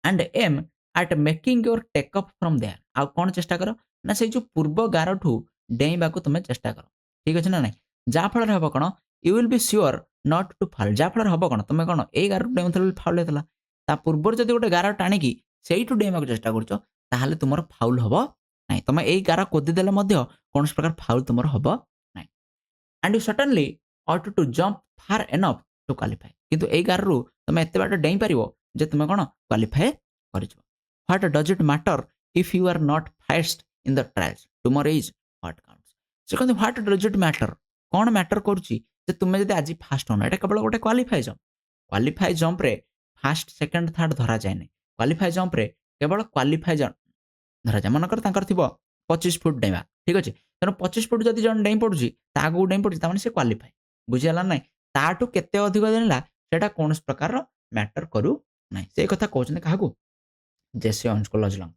And aim at making your take off from there. ଆଉ କଣ ଚେଷ୍ଟା କର? ନା ସେଇ ଯୋଉ ପୂର୍ବ ଗାରଠୁ ଡେଇଁବାକୁ ତମେ ଚେଷ୍ଟା କର। ଠିକ୍ ଅଛି ନା ନାଇଁ? ଯାହା ଫଳରେ ହବ କଣ? You will be sure not to foul. ଯାହା ଫଳରେ ହବ କଣ? ତମେ କଣ ଏଇ ଗାରଠୁ ଡେଉଁଥିଲ ବୋଲି ଫାଉଲ୍ ହେଇଥିଲା। ତା ପୂର୍ବରୁ ଯଦି ଗୋଟେ ଗାର ଟାଣିକି ସେଇଠୁ ଡେଇଁବାକୁ ଚେଷ୍ଟା କରୁଛ, ତାହେଲେ ତୁମର ଫାଉଲ୍ ହବ ନାହିଁ। ତମେ ଏଇ ଗାର କୋଦି ଦେଲେ ମଧ୍ୟ କୌଣସି ପ୍ରକାର ଫାଉଲ୍ ତୁମର ହବ ନାହିଁ। And you certainly ought to jump far enough to qualify. କିନ୍ତୁ ଏଇ ଗାରରୁ ତମେ ଏତେ ବାଟ ଡେଇଁ ପାରିବ ଯେ ତୁମେ କଣ କ୍ୱାଲିଫାଏ କରିଯିବ। What does it matter if you are not first in the trials tomorrow is what counts. ସେ କହନ୍ତି ହ୍ୱାଟ୍ ଡଜ୍ ଇଟ୍ ମ୍ୟାଟର କଣ ମ୍ୟାଟର କରୁଛି ଯେ ତୁମେ ଯଦି ଆଜି ଫାଷ୍ଟ ହଉନ। ଏଇଟା କେବଳ ଗୋଟେ କ୍ୱାଲିଫାଏ ଜମ୍ପ। କ୍ୱାଲିଫାଏ ଜମ୍ପରେ ଫାଷ୍ଟ ସେକେଣ୍ଡ ଥାର୍ଡ ଧରାଯାଏନି। କ୍ୱାଲିଫାଏ ଜମ୍ପରେ କେବଳ କ୍ୱାଲିଫାଏ ଧରାଯାଏ। ମନେକର ତାଙ୍କର ଥିବ 25 ଫୁଟ ଡେଇଁବା। ଠିକ୍ ଅଛି? ତେଣୁ 25 ଫୁଟ ଯଦି ଜଣେ ଡେଇଁ ପଡୁଛି, ତା ଆଗକୁ ଡେଇଁ ପଡୁଛି, ତାମାନେ ସେ କ୍ୱାଲିଫାଏ। ବୁଝିହେଲା ନା ନାଇଁ? ତାଠୁ କେତେ ଅଧିକ ଡେଇଁଲା ସେଇଟା କୌଣସି ପ୍ରକାରର ମ୍ୟାଟର କରୁ ନାହିଁ। ସେଇ କଥା କହୁଛନ୍ତି କାହାକୁ? ଜେସି ଔନ୍ସକୁ Luz Long.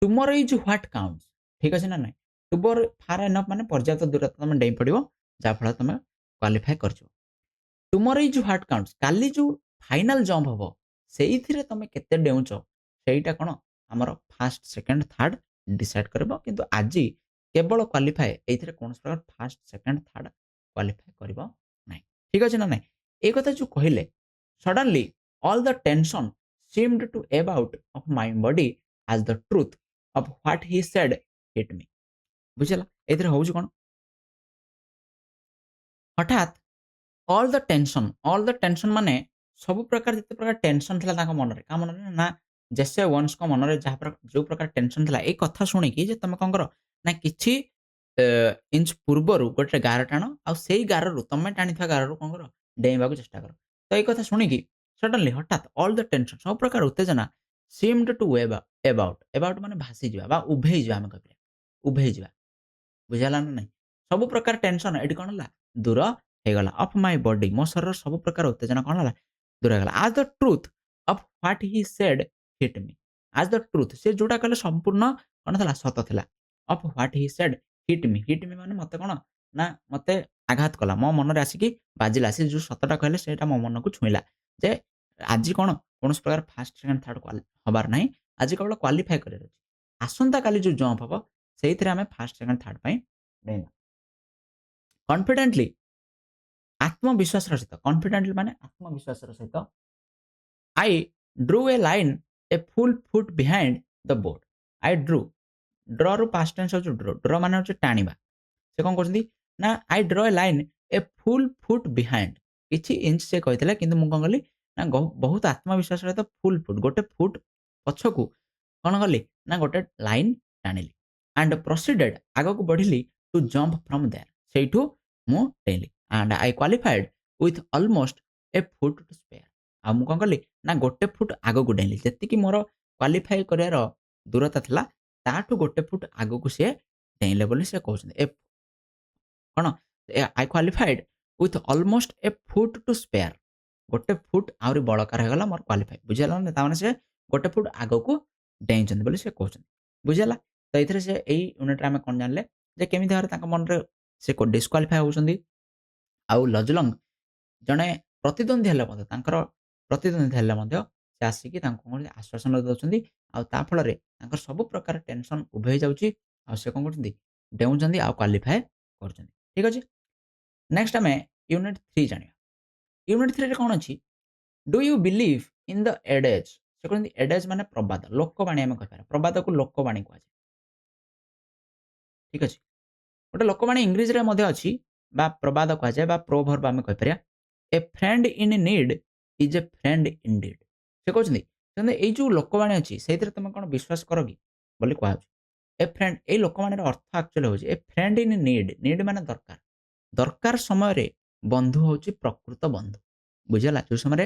Tomorrow is what counts. ଠିକ୍ ଅଛି ନା ନାଇଁ? ଟୁମରୋ ଫାର୍ ଏନଫ୍ ମାନେ ପର୍ଯ୍ୟାପ୍ତ ଦୂରତା ତମେ ଡେଇଁ ପଡିବ, ଯାହାଫଳରେ ତମେ କ୍ୱାଲିଫାଏ କରିଯିବ। Tomorrow is what counts. କାଲି ଯୋଉ ଫାଇନାଲ ଜମ୍ପ ହବ, ସେଇଥିରେ ତମେ କେତେ ଡେଉଁଛ, ସେଇଟା କଣ ଆମର ଫାଷ୍ଟ ସେକେଣ୍ଡ ଥାର୍ଡ ଡିସାଇଡ୍ କରିବ। କିନ୍ତୁ ଆଜି କେବଳ କ୍ୱାଲିଫାଏ, ଏଇଥିରେ କୌଣସି ପ୍ରକାର ଫାଷ୍ଟ ସେକେଣ୍ଡ ଥାର୍ଡ କ୍ୱାଲିଫାଏ କରିବ ନାହିଁ। ଠିକ୍ ଅଛି ନା ନାଇଁ? ଏଇ କଥା ଯୋଉ କହିଲେ, suddenly all the tension seemed to ebb out of my body as the truth of what he said hit me। ବୁଝିଲା? ଏଥିରେ ହଉଛି କଣ? ହଠାତ୍ ଅଲ୍ ଦ ଟେନସନ୍ ମାନେ ସବୁ ପ୍ରକାର ଯେତେ ପ୍ରକାର ଟେନସନ୍ ଥିଲା ତାଙ୍କ ମନରେ। କାହା ମନରେ? ନା ଜେସେ ୱନ୍ସଙ୍କ ମନରେ ଯୋଉ ପ୍ରକାର ଟେନସନ୍ ଥିଲା, ଏଇ କଥା ଶୁଣିକି ଯେ ତମେ କଣ କର? ନା କିଛି ଅ, ଇଞ୍ଚ ପୂର୍ବରୁ ଗୋଟେ ଗାର ଟାଣ, ଆଉ ସେଇ ଗାରରୁ ତମେ ଟାଣିଥିବା ଗାରରୁ କଣ କର? ଡେଇଁବାକୁ ଚେଷ୍ଟା କର। ତ ଏଇ କଥା ଶୁଣିକି ସଡନଲି ହଠାତ୍ ଅଲ୍ ଦ ଟେନସନ୍ ସବୁ ପ୍ରକାର ଉତ୍ତେଜନା ସିମ୍ଡ ଟୁ ଏବାଉଟ୍ ମାନେ ଭାସିଯିବା ବା ଉଭେଇଯିବା ଆମେ କହିପାରିବା। ଉଭେଇଯିବା। ବୁଝିହେଲା ନା ନାଇଁ? ସବୁ ପ୍ରକାର ଟେନସନ୍ ଏଠି କଣ ହେଲା? ଦୂର ହେଇଗଲା। ଅଫ୍ ମାଇ ବଡି ମୋ ଶରୀରର ସବୁ ପ୍ରକାର ଉତ୍ତେଜନା କଣ ହେଲା? ଦୂର ହେଇଗଲା। As the truth of what he said hit me. As the truth ସେ ଯୋଉଟା କହିଲେ ସମ୍ପୂର୍ଣ୍ଣ କଣ ଥିଲା? ସତ ଥିଲା। Of what he said hit me. Hit me ମାନେ ମତେ କଣ? ନା ମତେ ଆଘାତ କଲା। ମୋ ମନରେ ଆସିକି ବାଜିଲା। ସେ ଯୋଉ ସତଟା କହିଲେ ସେଇଟା ମୋ ମନକୁ ଛୁଇଁଲା। ଯେ ଆଜି କଣ କୌଣସି ପ୍ରକାର ଫାଷ୍ଟ ସେକେଣ୍ଡ ଥାର୍ଡ ହବାର ନାହିଁ। ଆଜି କେବଳ କ୍ୱାଲିଫାଏ କରିବାର ଅଛି। ଆସନ୍ତା କାଲି ଯୋଉ ଜମ୍ପ ହବ, ସେଇଥିରେ ଆମେ ଫାଷ୍ଟ ସେକେଣ୍ଡ ଥାର୍ଡ ପାଇଁ ଡେଇଁବା। କନଫିଡେଣ୍ଟଲି ଆତ୍ମବିଶ୍ୱାସର ସହିତ, କନଫିଡେଣ୍ଟଲି ମାନେ ଆତ୍ମବିଶ୍ୱାସର ସହିତ I drew a line a full foot behind the board. I drew ଡ୍ରରୁ ପାଷ୍ଟ ଟେନ୍ସ ହଉଛି ଡ୍ର। ଡ୍ର ମାନେ ହଉଛି ଟାଣିବା। ସେ କଣ କରୁଛନ୍ତି? ନା I draw a line a full foot behind. କିଛି ଇଞ୍ଚ ସେ କହିଥିଲେ, କିନ୍ତୁ ମୁଁ କଣ କଲି? ନା ବହୁତ ଆତ୍ମବିଶ୍ୱାସ ସହିତ ଫୁଲ୍ ଫୁଟ୍ ଗୋଟେ ଫୁଟ୍ ପଛକୁ କଣ କଲି? ନା ଗୋଟେ ଲାଇନ୍ ଟାଣିଲି। ଆଣ୍ଡ ପ୍ରୋସିଡେଡ୍ ଆଗକୁ ବଢିଲି ଟୁ ଜମ୍ପ ଫ୍ରମ୍ ଦେୟାର। ସେଇଠୁ ମୁଁ ଡେଇଁଲି। And I qualified with almost a foot to spare. ଆଉ ମୁଁ କଣ କଲି? ନା ଗୋଟେ ଫୁଟ୍ ଆଗକୁ ଡେଇଁଲି। ଯେତିକି ମୋର କ୍ୱାଲିଫାଏ କରିବାର ଦୂରତା ଥିଲା, ତାଠୁ ଗୋଟେ ଫୁଟ୍ ଆଗକୁ ସିଏ ଡେଇଁଲେ ବୋଲି ସେ କହୁଛନ୍ତି। କଣ? I qualified with almost a foot to spare. ଗୋଟେ ଫୁଟ୍ ଆହୁରି ବଳକାର ହେଇଗଲା ମୋର କ୍ୱାଲିଫାଏ। ବୁଝିହେଲା ନା? ତାମାନେ ସେ ଗୋଟେ ଫୁଟ୍ ଆଗକୁ ଡେଇଁଛନ୍ତି ବୋଲି ସେ କହୁଛନ୍ତି। ବୁଝିହେଲା? ତ ଏଇଥିରେ ସେ ଏଇ ୟୁନିଟ୍‌ରେ ଆମେ କଣ ଜାଣିଲେ? ଯେ କେମିତି ଭାବରେ ତାଙ୍କ ମନରେ ସେ ଡିସକ୍ୱାଲିଫାଏ ହଉଛନ୍ତି। ଆଉ ଲଜଲଙ୍ଗ ଜଣେ ପ୍ରତିଦ୍ୱନ୍ଦ୍ୱୀ ହେଲେ ମଧ୍ୟ ତାଙ୍କର ପ୍ରତିଦ୍ୱନ୍ଦ୍ୱୀ ହେଲେ ମଧ୍ୟ ସେ ଆସିକି ତାଙ୍କୁ କଣ ଆଶ୍ୱାସନା ଦେଉଛନ୍ତି। ଆଉ ତା ଫଳରେ ତାଙ୍କର ସବୁ ପ୍ରକାର ଟେନସନ୍ ଉଭେଇ ଯାଉଛି। ଆଉ ସେ କଣ କରୁଛନ୍ତି? ଡେଉଁଛନ୍ତି ଆଉ କ୍ୱାଲିଫାଏ କରୁଛନ୍ତି। ଠିକ୍ ଅଛି? ନେକ୍ସଟ୍ ଆମେ ୟୁନିଟ୍ 3 ଜାଣିବା। ୟୁନିଟ୍ 3 ରେ କଣ ଅଛି? Do you believe in the adages? ସେ କହୁଛନ୍ତି ଏଡେଜ୍ ମାନେ ପ୍ରବାଦ, ଲୋକବାଣୀ ଆମେ କହିପାରିବା। ପ୍ରବାଦକୁ ଲୋକବାଣୀ କୁହାଯାଏ। ଠିକ୍ ଅଛି? ଗୋଟେ ଲୋକବାଣୀ ଇଂରେଜୀରେ ମଧ୍ୟ ଅଛି ବା ପ୍ରବାଦ କୁହାଯାଏ ବା ପ୍ରୋଭର୍ବ ଆମେ କହିପାରିବା। A friend in need is a friend indeed. ସେ କହୁଛନ୍ତି ଏଇ ଯୋଉ ଲୋକବାଣୀ ଅଛି ସେଇଥିରେ ତମେ କଣ ବିଶ୍ୱାସ କର କି? ବୋଲି କୁହାଯାଉଛି। ଏ ଫ୍ରେଣ୍ଡ ଏଇ ଲୋକବାଣୀର ଅର୍ଥ ଆକ୍ଚୁଆଲି ହଉଛି ଏ ଫ୍ରେଣ୍ଡ ଇନ୍ ନିଡ୍। ନିଡ୍ ମାନେ ଦରକାର। ଦରକାର ସମୟରେ ବନ୍ଧୁ ହଉଛି ପ୍ରକୃତ ବନ୍ଧୁ। ବୁଝିହେଲା? ଯୋଉ ସମୟରେ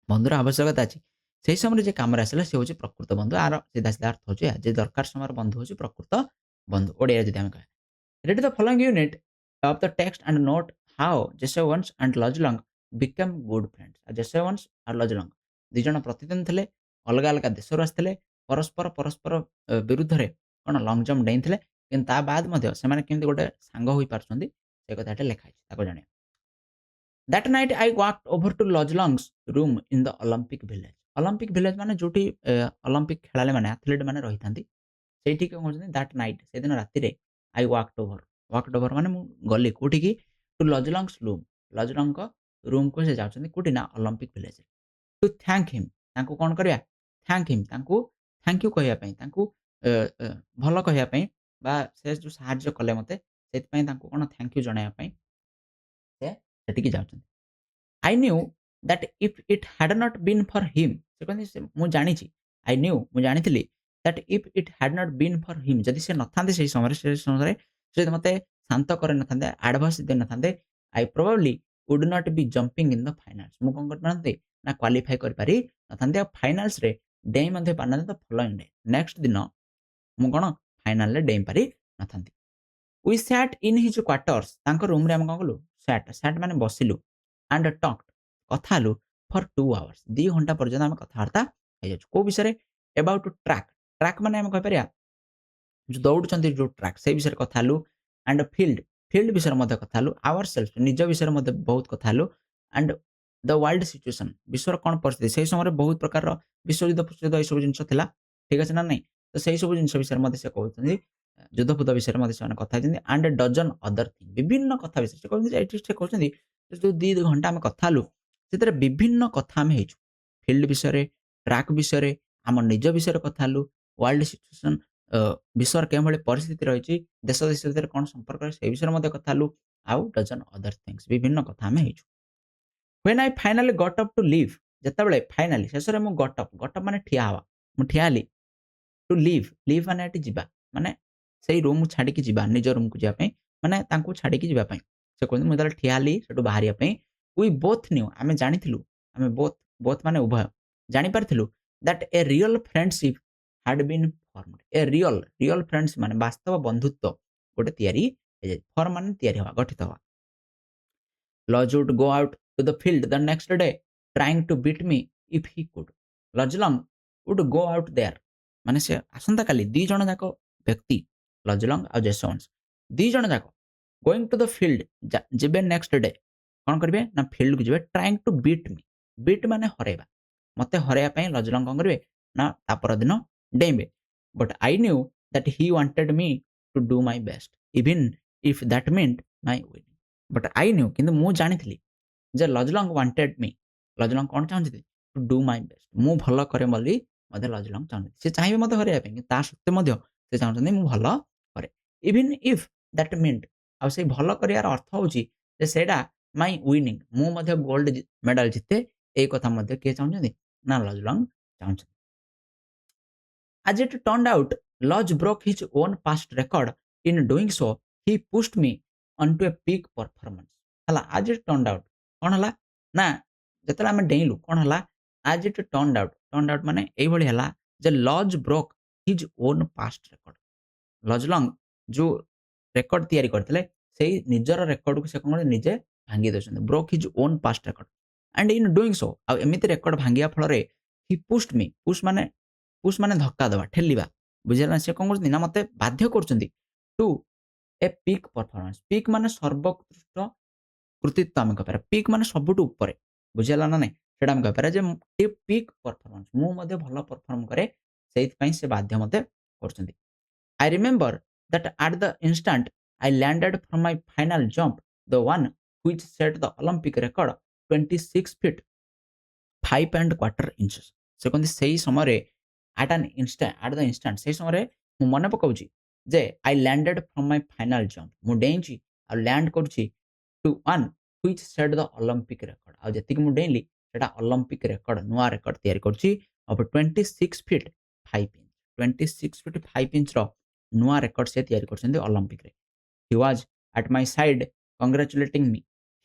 ବନ୍ଧୁର ଆବଶ୍ୟକତା ଅଛି, ସେହି ସମୟରେ ଯେ କାମରେ ଆସିଲା ସେ ହଉଛି ପ୍ରକୃତ ବନ୍ଧୁ। ଆର ସିଧା ସିଧା ଅର୍ଥ ହଉଛି ଏହା ଯେ ଦରକାର ସମୟରେ ବନ୍ଧୁ ହଉଛି ପ୍ରକୃତ ବନ୍ଧୁ। ଓଡ଼ିଆରେ ଯଦି ଆମେ କହିବା। Read the following unit of the text and note how Jessawans and Lodgelong became good friends। Jessawans ଆଉ Lodgelong ଦି ଜଣ ପ୍ରତିଦ୍ୱନ୍ଦ୍ୱୀ ଥିଲେ, ଅଲଗା ଅଲଗା ଦେଶରୁ ଆସିଥିଲେ, ପରସ୍ପର ବିରୁଦ୍ଧରେ କ'ଣ ଲଙ୍ଗ୍ ଜମ୍ପ ଡେଇଁଥିଲେ। କିନ୍ତୁ ତା ବାଦ୍ ମଧ୍ୟ ସେମାନେ କେମିତି ଗୋଟେ ସାଙ୍ଗ ହୋଇପାରୁଛନ୍ତି ସେ କଥାଟି ଲେଖା ହେଇଛି ତାକୁ ଜାଣିବା। That night I walked over to Lojlong's room in the Olympic village. Olympic village ମାନେ ଯୋଉଠି ଅଲମ୍ପିକ ଖେଳାଳି ମାନେ ଆଥଲେଟ୍ ମାନେ ରହିଥାନ୍ତି। ସେଇଠି କଣ କରୁଛନ୍ତି that night ସେଦିନ ରାତିରେ I walked over ମାନେ ମୁଁ ଗଲି କୋଉଠିକି to Lojlong's room। ଲଜଲଙ୍ଗଙ୍କ ରୁମକୁ ସେ ଯାଉଛନ୍ତି କୋଉଠି ନା ଅଲମ୍ପିକ ଭିଲେଜରେ। To thank him ତାଙ୍କୁ କଣ କରିବା thank him ତାଙ୍କୁ thank you କହିବା ପାଇଁ ତାଙ୍କୁ ଅ, ଅ, ଭଲ କହିବା ପାଇଁ ବା ସେ ଯୋଉ ସାହାଯ୍ୟ କଲେ ମତେ ସେଥିପାଇଁ ତାଙ୍କୁ କଣ thank you ଜଣାଇବା ପାଇଁ ସେ ସେଠିକି ଯାଉଛନ୍ତି। I knew that if it had not been for him ସେ କହନ୍ତି ମୁଁ ଜାଣିଛି I knew ମୁଁ ଜାଣିଥିଲି that if it had not been for him ଯଦି ସେ ନଥାନ୍ତେ ସେଇ ସମୟରେ ସେ ସମୟରେ ସେ ଯଦି ମୋତେ ଶାନ୍ତ କରିନଥାନ୍ତେ advice ଦେଇନଥାନ୍ତେ I probably would not be jumping in the finals ମୁଁ କଣ କରିପାରିନଥାନ୍ତି ନା କ୍ୱାଲିଫାଇ କରିପାରି ନଥାନ୍ତି ଆଉ ଫାଇନାଲ୍ସରେ ଡେଇଁ ମଧ୍ୟ ପାରିନଥାନ୍ତି ତ ଫଲୋଇଂ ଡେ ନେକ୍ସଟ ଦିନ ମୁଁ କଣ ଫାଇନାଲରେ ଡେଇଁ ପାରି ନଥାନ୍ତି। We sat in his quarters ତାଙ୍କ ରୁମରେ ଆମେ କଣ କଲୁ sat ମାନେ ବସିଲୁ and talked କଥା ହେଲୁ for 2 hours 2 ଘଣ୍ଟା ପର୍ଯ୍ୟନ୍ତ ଆମେ କଥାବାର୍ତ୍ତା ହେଇଯାଉଛୁ କୋଉ ବିଷୟରେ about track ମାନେ ଆମେ କହିପାରିବା ଯୋଉ ଦୌଡୁଛନ୍ତି ଯୋଉ ଟ୍ରାକ୍ ସେଇ ବିଷୟରେ କଥା ହେଲୁ and field ବିଷୟରେ ମଧ୍ୟ କଥା ହେଲୁ ourselves ନିଜ ବିଷୟରେ ମଧ୍ୟ ବହୁତ କଥା ହେଲୁ and the world situation ବିଶ୍ୱର କଣ ପରିସ୍ଥିତି ସେଇ ସମୟରେ ବହୁତ ପ୍ରକାରର ବିଶ୍ୱଯୁଦ୍ଧ ଫୁଶ୍ୱଯୁଦ୍ଧ ଏଇ ସବୁ ଜିନିଷ ଥିଲା ଠିକ ଅଛି ନା ନାଇଁ ତ ସେଇ ସବୁ ଜିନିଷ ବିଷୟରେ ମଧ୍ୟ ସେ କହୁଛନ୍ତି ଯୁଦ୍ଧ ଫୁଦ୍ଧ ବିଷୟରେ ମଧ୍ୟ ସେମାନେ କଥା ହେଇଛନ୍ତି and a dozen other thing ବିଭିନ୍ନ କଥା ବିଷୟରେ ସେ କହୁଛନ୍ତି ଏଇଠି ସେ କହୁଛନ୍ତି ଯୋଉ 2 ଘଣ୍ଟା ଆମେ କଥା ହେଲୁ ସେଥିରେ ବିଭିନ୍ନ କଥା ଆମେ ହେଇଛୁ ଫିଲ୍ଡ ବିଷୟରେ ଟ୍ରାକ୍ ବିଷୟରେ ଆମ ନିଜ ବିଷୟରେ କଥା ହେଲୁ ୱାର୍ଲଡ ସିଚୁଏସନ ବିଶ୍ୱର କେଉଁଭଳି ପରିସ୍ଥିତି ରହିଛି ଦେଶ ଦେଶ ଭିତରେ କଣ ସମ୍ପର୍କ ରହିଛି ସେଇ ବିଷୟରେ ମଧ୍ୟ କଥା ହେଲୁ ଆଉ ଡଜନ ଅଦର ଥିଙ୍ଗସ୍ ବିଭିନ୍ନ କଥା ଆମେ ହେଇଛୁ। When I finally got up to leave ଯେତେବେଳେ ଫାଇନାଲି ଶେଷରେ ମୁଁ got up ମାନେ ଠିଆ ହବା ମୁଁ ଠିଆ ହେଲି to leave ମାନେ ଏଠି ଯିବା ମାନେ ସେଇ ରୁମ୍ ଛାଡିକି ଯିବା ନିଜ ରୁମକୁ ଯିବା ପାଇଁ ମାନେ ତାଙ୍କୁ ଛାଡିକି ଯିବା ପାଇଁ ସେ କହୁଛନ୍ତି ମୁଁ ଯେତେବେଳେ ଠିଆ ହେଲି ସେଠୁ ବାହାରିବା ପାଇଁ we both knew ଆମେ ଜାଣିଥିଲୁ ଆମେ both ମାନେ ଉଭୟ ଜାଣିପାରିଥିଲୁ that a real friendship had been formed a real friends ମାନେ ବାସ୍ତବ ବନ୍ଧୁତ୍ୱ ଗୋଟେ ତିଆରି ହେଇଯାଇଛି ଫର୍ମ ମାନେ ତିଆରି ହବା ଗଠିତ ହବା। Lodge would go out to the field the next day trying to beat me if he could. Lodgelong would go out there ମାନେ ସେ ଆସନ୍ତା କାଲି ଦି ଜଣ ଯାକ ବ୍ୟକ୍ତି ଲଜଲଙ୍ଗ ଆଉ ଜେସନ୍ସ ଦି ଜଣ ଯାକ ଗୋଇଂ ଟୁ ଦ ଫିଲ୍ଡ ଯିବେ ନେକ୍ସଟ ଡେ କଣ କରିବେ ନା ଫିଲ୍ଡକୁ ଯିବେ ଟ୍ରାଇଙ୍ଗ ଟୁ ବିଟ୍ ମାନେ ହରେଇବା ମତେ ହରେଇବା ପାଇଁ ଲଜଲଙ୍ଗ କଣ କରିବେ ନା ତା ପରଦିନ ଡେଇଁବେ but I knew that he wanted me to do my best even if that meant my winning but I knew କିନ୍ତୁ ମୁଁ ଜାଣିଥିଲି ଯେ ଲଜଲଙ୍ଗ ୱାଣ୍ଟେଡ୍ ମି ଲଜଲଙ୍ଗ କଣ ଚାହୁଁଛନ୍ତି ଟୁ ଡୁ ମାଇ ବେଷ୍ଟ ମୁଁ ଭଲ କରେ ବୋଲି ମଧ୍ୟ ଲଜଲଙ୍ଗ ଚାହୁଁଛନ୍ତି ସେ ଚାହିଁବେ ମୋତେ ହରେଇବା ପାଇଁ କିନ୍ତୁ ତା ସତ୍ତ୍ୱେ ମଧ୍ୟ ସେ ଚାହୁଁଛନ୍ତି ମୁଁ ଭଲ କରେ ଇଭିନ୍ ଇଫ୍ ଦ୍ୟାଟ୍ ମିଣ୍ଟ ଆଉ ସେଇ ଭଲ କରିବାର ଅର୍ଥ ହଉଛି ଯେ ସେଇଟା ମାଇ ୱିନିଂ ମୁଁ ମଧ୍ୟ ଗୋଲ୍ଡ ମେଡାଲ ଜିତେ ଏଇ କଥା ମଧ୍ୟ କିଏ ଚାହୁଁଛନ୍ତି ନା ଲଜଲଙ୍ଗ ଚାହୁଁଛନ୍ତି। As it turned out, Lodge broke his own past record. In doing so, he pushed me onto a peak performance. ହେଲା as it turned out କଣ ହେଲା ନା ଯେତେବେଳେ ଆମେ ଡେଇଁଲୁ କଣ ହେଲା as it turned out ମାନେ ଏଇଭଳି ହେଲା ଯେ Lodge broke his own past record. ଲଜଲଙ୍ଗ ଯୋଉ ରେକର୍ଡ ତିଆରି କରିଥିଲେ ସେଇ ନିଜର ରେକର୍ଡକୁ ସେ କଣ ନିଜେ ଭାଙ୍ଗି ଦେଉଛନ୍ତି broke his own past record and in doing so ଆଉ ଏମିତି ରେକର୍ଡ ଭାଙ୍ଗିବା ଫଳରେ ହି ପୁଷ୍ଟ ମାନେ ଧକ୍କା ଦେବା ଠେଲିବା ବୁଝିଲା ସେ କଣ କରୁଛନ୍ତି ନା ମତେ ବାଧ୍ୟ କରୁଛନ୍ତି ଟୁ ଏ ପିକ୍ ପରଫର୍ମାନ୍ସ ପିକ୍ ମାନେ ସର୍ବୋତ୍କୃଷ୍ଟ କୃତିତ୍ୱ ଆମେ କହିପାରିବା ପିକ୍ ମାନେ ସବୁଠୁ ଉପରେ ବୁଝିଲା ନା ନାଇଁ ସେଟା ଆମେ କହିପାରିବା ଯେ ପିକ୍ ପରଫର୍ମାନ୍ସ ମୁଁ ମଧ୍ୟ ଭଲ ପରଫର୍ମ କରେ ସେଇଥିପାଇଁ ସେ ବାଧ୍ୟ ମତେ କରୁଛନ୍ତି। I remember that at the instant I landed from my final jump, the one which set the Olympic record 26 feet 5 and quarter inches. ସେ କହନ୍ତି ସେଇ ସମୟରେ at the instant ସେଇ ସମୟରେ ମୁଁ ମନେ ପକାଉଛି ଯେ I landed from my final jump ମୁଁ ଡେଇଁଛି ଆଉ ଲ୍ୟାଣ୍ଡ କରୁଛି to one which set the Olympic record ଆଉ ଯେତିକି ମୁଁ ଡେଇଁଲି ସେଟା ଅଲମ୍ପିକ ରେକର୍ଡ ନୂଆ ରେକର୍ଡ ତିଆରି କରୁଛି of 26 feet 5 inch 26 feet 5 inch ର ନୂଆ ରେକର୍ଡ ସେ ତିଆରି କରିଛନ୍ତି ଅଲମ୍ପିକରେ। He was at my side congratulating me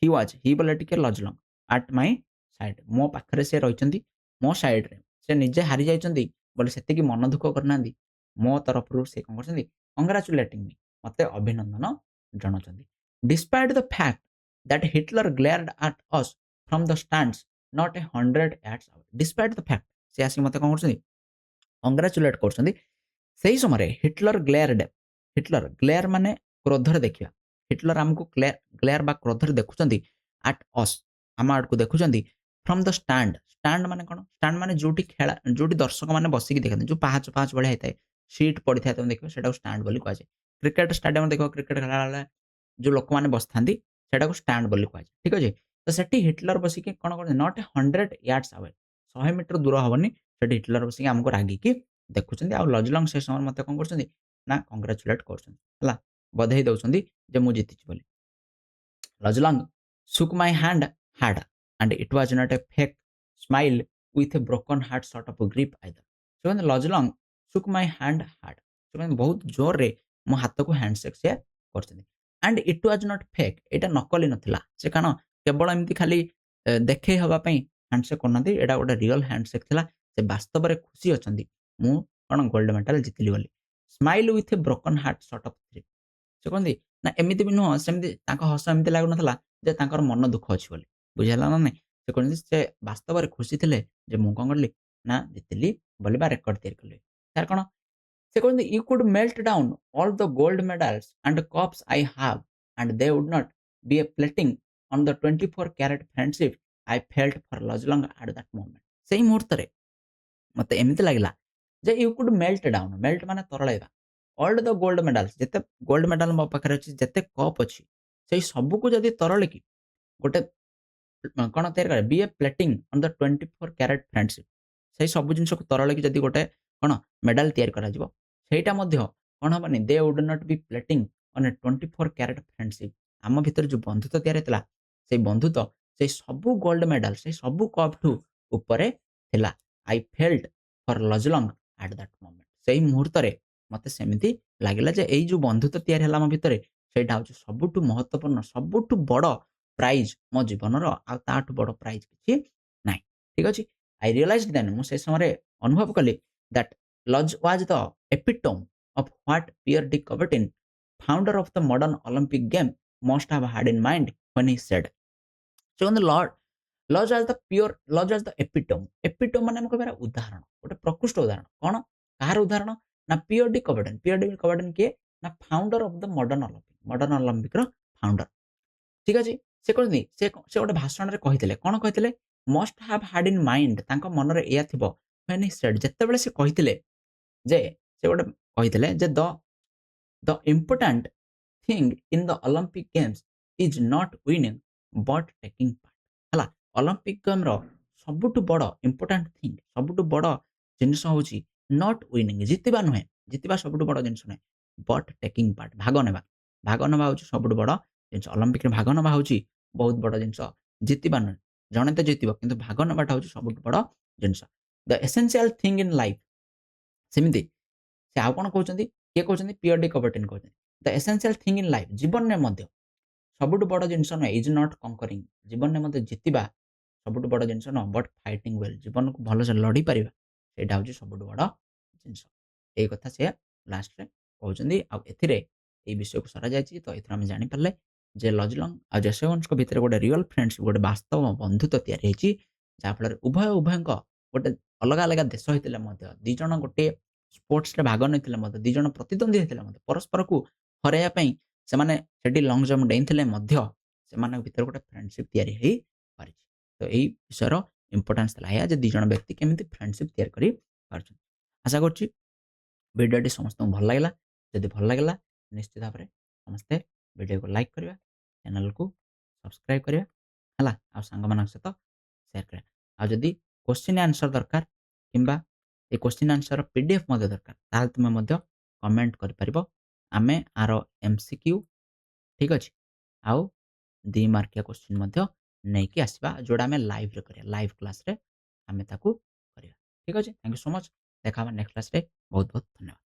he ବୋଲେ ଟିକେ ଲଜଲଙ୍ଗ ଆଟ୍ ମାଇ ସାଇଡ୍ ମୋ ପାଖରେ ସେ ରହିଛନ୍ତି ମୋ ସାଇଡ୍ରେ ସେ ନିଜେ ହାରି ଯାଇଛନ୍ତି ବୋଲି ସେତିକି ମନ ଦୁଃଖ କରିନାହାନ୍ତି ମୋ ତରଫରୁ ସେ କଣ କରୁଛନ୍ତି କଂଗ୍ରାଚୁଲେଟିଂ ମି ମତେ ଅଭିନନ୍ଦନ ଜଣାଉଛନ୍ତି। Despite the fact that Hitler glared at us from the stands not 100 yards away despite the fact ସେ ଆସିକି ମତେ କଣ କରୁଛନ୍ତି କଂଗ୍ରାଚୁଲେଟ୍ କରୁଛନ୍ତି। ସେହି ସମୟରେ ହିଟଲର ଗ୍ଲେୟାର ମାନେ କ୍ରୋଧରେ ଦେଖିବା। ହିଟଲର ଆମକୁ ଗ୍ଲେୟାର ବା କ୍ରୋଧରେ ଦେଖୁଛନ୍ତି ଆଟ୍ ଅସ୍, ଆମ ଆଡ଼କୁ ଦେଖୁଛନ୍ତି ଫ୍ରମ୍ ଦ ଷ୍ଟାଣ୍ଡ। ଷ୍ଟାଣ୍ଡ ମାନେ କ'ଣ? ଷ୍ଟାଣ୍ଡ ମାନେ ଯୋଉଠି ଦର୍ଶକମାନେ ବସିକି ଦେଖନ୍ତି, ଯୋଉ ପାହାଚ ପାହାଚ ଭଳିଆ ହେଇଥାଏ, ସିଟ୍ ପଡ଼ିଥାଏ ତମେ ଦେଖିବ ସେଟାକୁ ଷ୍ଟାଣ୍ଡ ବୋଲି କୁହାଯାଏ। କ୍ରିକେଟ ଷ୍ଟାଡିୟମରେ ଦେଖିବ କ୍ରିକେଟ ଖେଳିଲା ବେଳେ ଯୋଉ ଲୋକମାନେ ବସିଥାନ୍ତି ସେଟାକୁ ଷ୍ଟାଣ୍ଡ ବୋଲି କୁହାଯାଏ। ଠିକ୍ ଅଛି? ତ ସେଠି ହିଟଲର ବସିକି କ'ଣ କରୁଛନ୍ତି? ନଟ୍ 100 ୟାର୍ଡସ୍ ଆୱେ, 100 ମିଟର ଦୂର ହବନି, ସେଠି ହିଟଲର ବସିକି ଆମକୁ ରାଗିକି ଦେଖୁଛନ୍ତି। ଆଉ ଲଜଲଙ୍ଗ ସେ ସମୟରେ ମତେ କ'ଣ କରୁଛନ୍ତି? ନା କଂଗ୍ରାଚୁଲେଟ୍ କରୁଛନ୍ତି। ହେଲା, ବଧେଇ ଦଉଛନ୍ତି ଯେ ମୁଁ ଜିତିଛି ବୋଲି। ଲଜଲଙ୍ଗ shook my hand hard and it was not a fake smile with a broken heart sort of grip either। ସେ କହନ୍ତି ଲଜଲଙ୍ଗ shook my hand hard, ସେ କହନ୍ତି ବହୁତ ଜୋରରେ ମୋ ହାତକୁ ହ୍ୟାଣ୍ଡସେକ୍ ସେ କରିଛନ୍ତି। and it was not fake, ଏଇଟା ନକଲି ନଥିଲା। ସେ କାରଣ କେବଳ ଏମିତି ଖାଲି ଦେଖେଇ ହବା ପାଇଁ ହ୍ୟାଣ୍ଡସେକ୍ କରୁନାହାନ୍ତି, ଏଇଟା ଗୋଟେ ରିଅଲ ହ୍ୟାଣ୍ଡସେକ୍ ଥିଲା। ସେ ବାସ୍ତବରେ ଖୁସି ଅଛନ୍ତି ମୁଁ କ'ଣ ଗୋଲ୍ଡ ମେଡାଲ ଜିତିଲି ବୋଲି। Smile with a broken heart short of grip, ସେ କହନ୍ତି ନା ଏମିତି ବି ନୁହଁ, ସେମିତି ତାଙ୍କ ହସ ଏମିତି ଲାଗୁନଥିଲା ଯେ ତାଙ୍କର ମନ ଦୁଃଖ ଅଛି ବୋଲି। ବୁଝିହେଲା ନା ନାଇଁ? ସେ କହନ୍ତି ସେ ବାସ୍ତବରେ ଖୁସି ଥିଲେ ଯେ ମୁଁ କ'ଣ କଲି ନା ଜିତିଲି ବୋଲି ବା ରେକର୍ଡ ତିଆରି କଲି। ତାର କ'ଣ? ସେ କହନ୍ତି "You could melt down all the gold medals and cups I have and they would not be a plating on the 24 carat friendship I felt for Lajlang at that moment"। ସେଇ ମୁହୂର୍ତ୍ତରେ ମତେ ଏମିତି ଲାଗିଲା ଯେ "You could melt down", melt ମାନେ ତରଳେଇବା, "all the gold medals", ଯେତେ gold medal ମୋ ପାଖରେ ଅଛି, ଯେତେ କପ୍ ଅଛି, ସେଇ ସବୁକୁ ଯଦି ତରଳିକି ଗୋଟେ କ'ଣ ତିଆରି କରେ? "Be a plating on the 24 carat friendship", ସେଇ ସବୁ ଜିନିଷକୁ ତରଳେଇକି ଯଦି ଗୋଟେ କ'ଣ ମେଡାଲ ତିଆରି କରାଯିବ, ସେଇଟା ମଧ୍ୟ କ'ଣ ହବନି? "They would not be plating on a 24 carat friendship", ଆମ ଭିତରେ ଯୋଉ ବନ୍ଧୁତ୍ୱ ତିଆରି ହେଇଥିଲା, ସେଇ ବନ୍ଧୁତ୍ୱ ସେଇ ସବୁ ଗୋଲ୍ଡ ମେଡାଲ, ସେଇ ସବୁ କପ୍‌ଠୁ ଉପରେ ଥିଲା। "I felt for Lajlang at that moment", ସେଇ ମୁହୂର୍ତ୍ତରେ ମତେ ସେମିତି ଲାଗିଲା ଯେ ଏଇ ଯୋଉ ବନ୍ଧୁତ୍ୱ ତିଆରି ହେଲା ଆମ ଭିତରେ, ସେଇଟା ହଉଛି ସବୁଠୁ ମହତ୍ତ୍ୱପୂର୍ଣ୍ଣ, ସବୁଠୁ ବଡ଼ ପ୍ରାଇଜ୍ ମୋ ଜୀବନର, ଆଉ ତାଠୁ ବଡ଼ ପ୍ରାଇଜ୍ କିଛି ନାହିଁ। ଠିକ୍ ଅଛି? I realized then, ମୁଁ ସେଇ ସମୟରେ ଅନୁଭବ କଲି that Lodge was the epitome of what Pierre de Coubertin, founder of the modern Olympic game, must have had in mind when he said। ସେ କହନ୍ତି ଲଜ୍ ଆଜ୍ ଦ ଏପିଟୋମ୍। ଏପିଟୋମ୍ ମାନେ ଆମେ କହିପାରିବା ଉଦାହରଣ, ଗୋଟେ ପ୍ରକୃଷ୍ଟ ଉଦାହରଣ। କ'ଣ? କାହାର ଉଦାହରଣ? ନା Pierre de Coubertin. Pierre de Coubertin କିଏ? ନା founder of the modern Olympic, modern ଅଲମ୍ପିକର ଫାଉଣ୍ଡର। ଠିକ୍ ଅଛି? ସେ କହନ୍ତି ସେ ଗୋଟେ ଭାଷଣରେ କହିଥିଲେ, କ'ଣ କହିଥିଲେ? ମଷ୍ଟ ହାଭ୍ ହାଡ୍ ଇନ୍ ମାଇଣ୍ଡ, ତାଙ୍କ ମନରେ ଏଇଆ ଥିବ ହ୍ୱେନ୍ ହି ସେଡ୍, ଯେତେବେଳେ ସେ କହିଥିଲେ ଯେ ସେ ଗୋଟେ କହିଥିଲେ ଯେ the important thing in the Olympic games is not winning but taking part. ହେଲା, ଅଲମ୍ପିକ୍ ଗେମ୍‌ର ସବୁଠୁ ବଡ଼ ଇମ୍ପୋର୍ଟାଣ୍ଟ ଥିଙ୍ଗ, ସବୁଠୁ ବଡ଼ ଜିନିଷ ହଉଛି ନଟ୍ ୱିନିଂ, ଜିତିବା ନୁହେଁ। ଜିତିବା ସବୁଠୁ ବଡ଼ ଜିନିଷ ନୁହେଁ। ବଟ୍ ଟେକିଂ ପାର୍ଟ, ଭାଗ ନେବା। ଭାଗ ନେବା ହଉଛି ସବୁଠୁ ବଡ଼ ଜିନିଷ। ଅଲମ୍ପିକରେ ଭାଗ ନେବା ହଉଛି ବହୁତ ବଡ଼ ଜିନିଷ। ଜିତିବା ନୁହେଁ। ଜଣେ ତ ଜିତିବ, କିନ୍ତୁ ଭାଗ ନେବାଟା ହଉଛି ସବୁଠୁ ବଡ଼ ଜିନିଷ। ଦ ଏସେନ୍ସିଆଲ ଥିଙ୍ଗ ଇନ୍ ଲାଇଫ୍, ସେମିତି ସେ ଆଉ କ'ଣ କହୁଛନ୍ତି? କିଏ କହୁଛନ୍ତି? ପିୟର ଡି କଭର୍ଟିନ୍ କହୁଛନ୍ତି। ଦ ଏସେନ୍ସିଆଲ ଥିଙ୍ଗ ଇନ୍ ଲାଇଫ୍, ଜୀବନରେ ମଧ୍ୟ ସବୁଠୁ ବଡ଼ ଜିନିଷ ନୁହେଁ ଇଜ୍ ନଟ୍ କଙ୍କରିଂ, ଜୀବନରେ ମଧ୍ୟ ଜିତିବା ସବୁଠୁ ବଡ଼ ଜିନିଷ ନୁହଁ, ବଟ୍ ଫାଇଟିଂ ୱେଲ୍, ଜୀବନକୁ ଭଲସେ ଲଢ଼ି ପାରିବା, ସେଇଟା ହଉଛି ସବୁଠୁ ବଡ଼ ଜିନିଷ। ଏଇ କଥା ସେ ଲାଷ୍ଟରେ କହୁଛନ୍ତି। ଆଉ ଏଥିରେ ଏଇ ବିଷୟକୁ ସରାଯାଇଛି। ତ ଏଥିରୁ ଆମେ ଜାଣିପାରିଲେ ଯେ ଲଜଲଙ୍ଗ ଆଉ ଜେସେୱନ୍ସଙ୍କ ଭିତରେ ଗୋଟେ ରିଅଲ ଫ୍ରେଣ୍ଡସିପ୍, ଗୋଟେ ବାସ୍ତବ ବନ୍ଧୁତ୍ୱ ତିଆରି ହେଇଛି, ଯାହାଫଳରେ ଉଭୟଙ୍କ ଗୋଟେ ଅଲଗା ଅଲଗା ଦେଶ ହେଇଥିଲେ ମଧ୍ୟ, ଦି ଜଣ ଗୋଟିଏ ସ୍ପୋର୍ଟସରେ ଭାଗ ନେଇଥିଲେ ମଧ୍ୟ, ଦି ଜଣ ପ୍ରତିଦ୍ୱନ୍ଦ୍ୱୀ ହେଇଥିଲେ ମଧ୍ୟ, ପରସ୍ପରକୁ ହରାଇବା ପାଇଁ ସେମାନେ ସେଠି ଲଙ୍ଗ ଜମ୍ପ ଡେଇଁଥିଲେ ମଧ୍ୟ, ସେମାନଙ୍କ ଭିତରେ ଗୋଟେ ଫ୍ରେଣ୍ଡସିପ୍ ତିଆରି ହେଇପାରିଛି। ତ ଏଇ ବିଷୟର ଇମ୍ପୋର୍ଟାନ୍ସ ଥିଲା ଏହା ଯେ ଦି ଜଣ ବ୍ୟକ୍ତି କେମିତି ଫ୍ରେଣ୍ଡସିପ୍ ତିଆରି କରିପାରୁଛନ୍ତି। ଆଶା କରୁଛି ଭିଡ଼ିଓଟି ସମସ୍ତଙ୍କୁ ଭଲ ଲାଗିଲା। ଯଦି ଭଲ ଲାଗିଲା ନିଶ୍ଚିତ ଭାବରେ ସମସ୍ତେ ଭିଡ଼ିଓକୁ ଲାଇକ୍ କରିବା, ଚ୍ୟାନେଲକୁ ସବସ୍କ୍ରାଇବ୍ କରିବା, ହେଲା, ଆଉ ସାଙ୍ଗମାନଙ୍କ ସହିତ ସେୟାର କରିବା। ଆଉ ଯଦି କ୍ୱେଶ୍ଚିନ୍ ଆନ୍ସର ଦରକାର କିମ୍ବା ଏ କ୍ୱେଶ୍ଚିନ୍ ଆନ୍ସରର PDF ମଧ୍ୟ ଦରକାର, ତାହେଲେ ତୁମେ ମଧ୍ୟ କମେଣ୍ଟ କରିପାରିବ। ଆମେ ଆର MCQ, ଠିକ୍ ଅଛି, ଆଉ 2 ମାର୍କିଆ କ୍ୱେଶ୍ଚିନ୍ ମଧ୍ୟ ନେଇକି ଆସିବା, ଯୋଉଟା ଆମେ ଲାଇଭ୍‌ରେ କରିବା। ଲାଇଭ୍ କ୍ଲାସ୍‌ରେ ଆମେ ତାକୁ କରିବା। ଠିକ୍ ଅଛି? Thank you so much. ଦେଖା ହବା ନେକ୍ସଟ କ୍ଲାସ୍‌ରେ। ବହୁତ ବହୁତ ଧନ୍ୟବାଦ।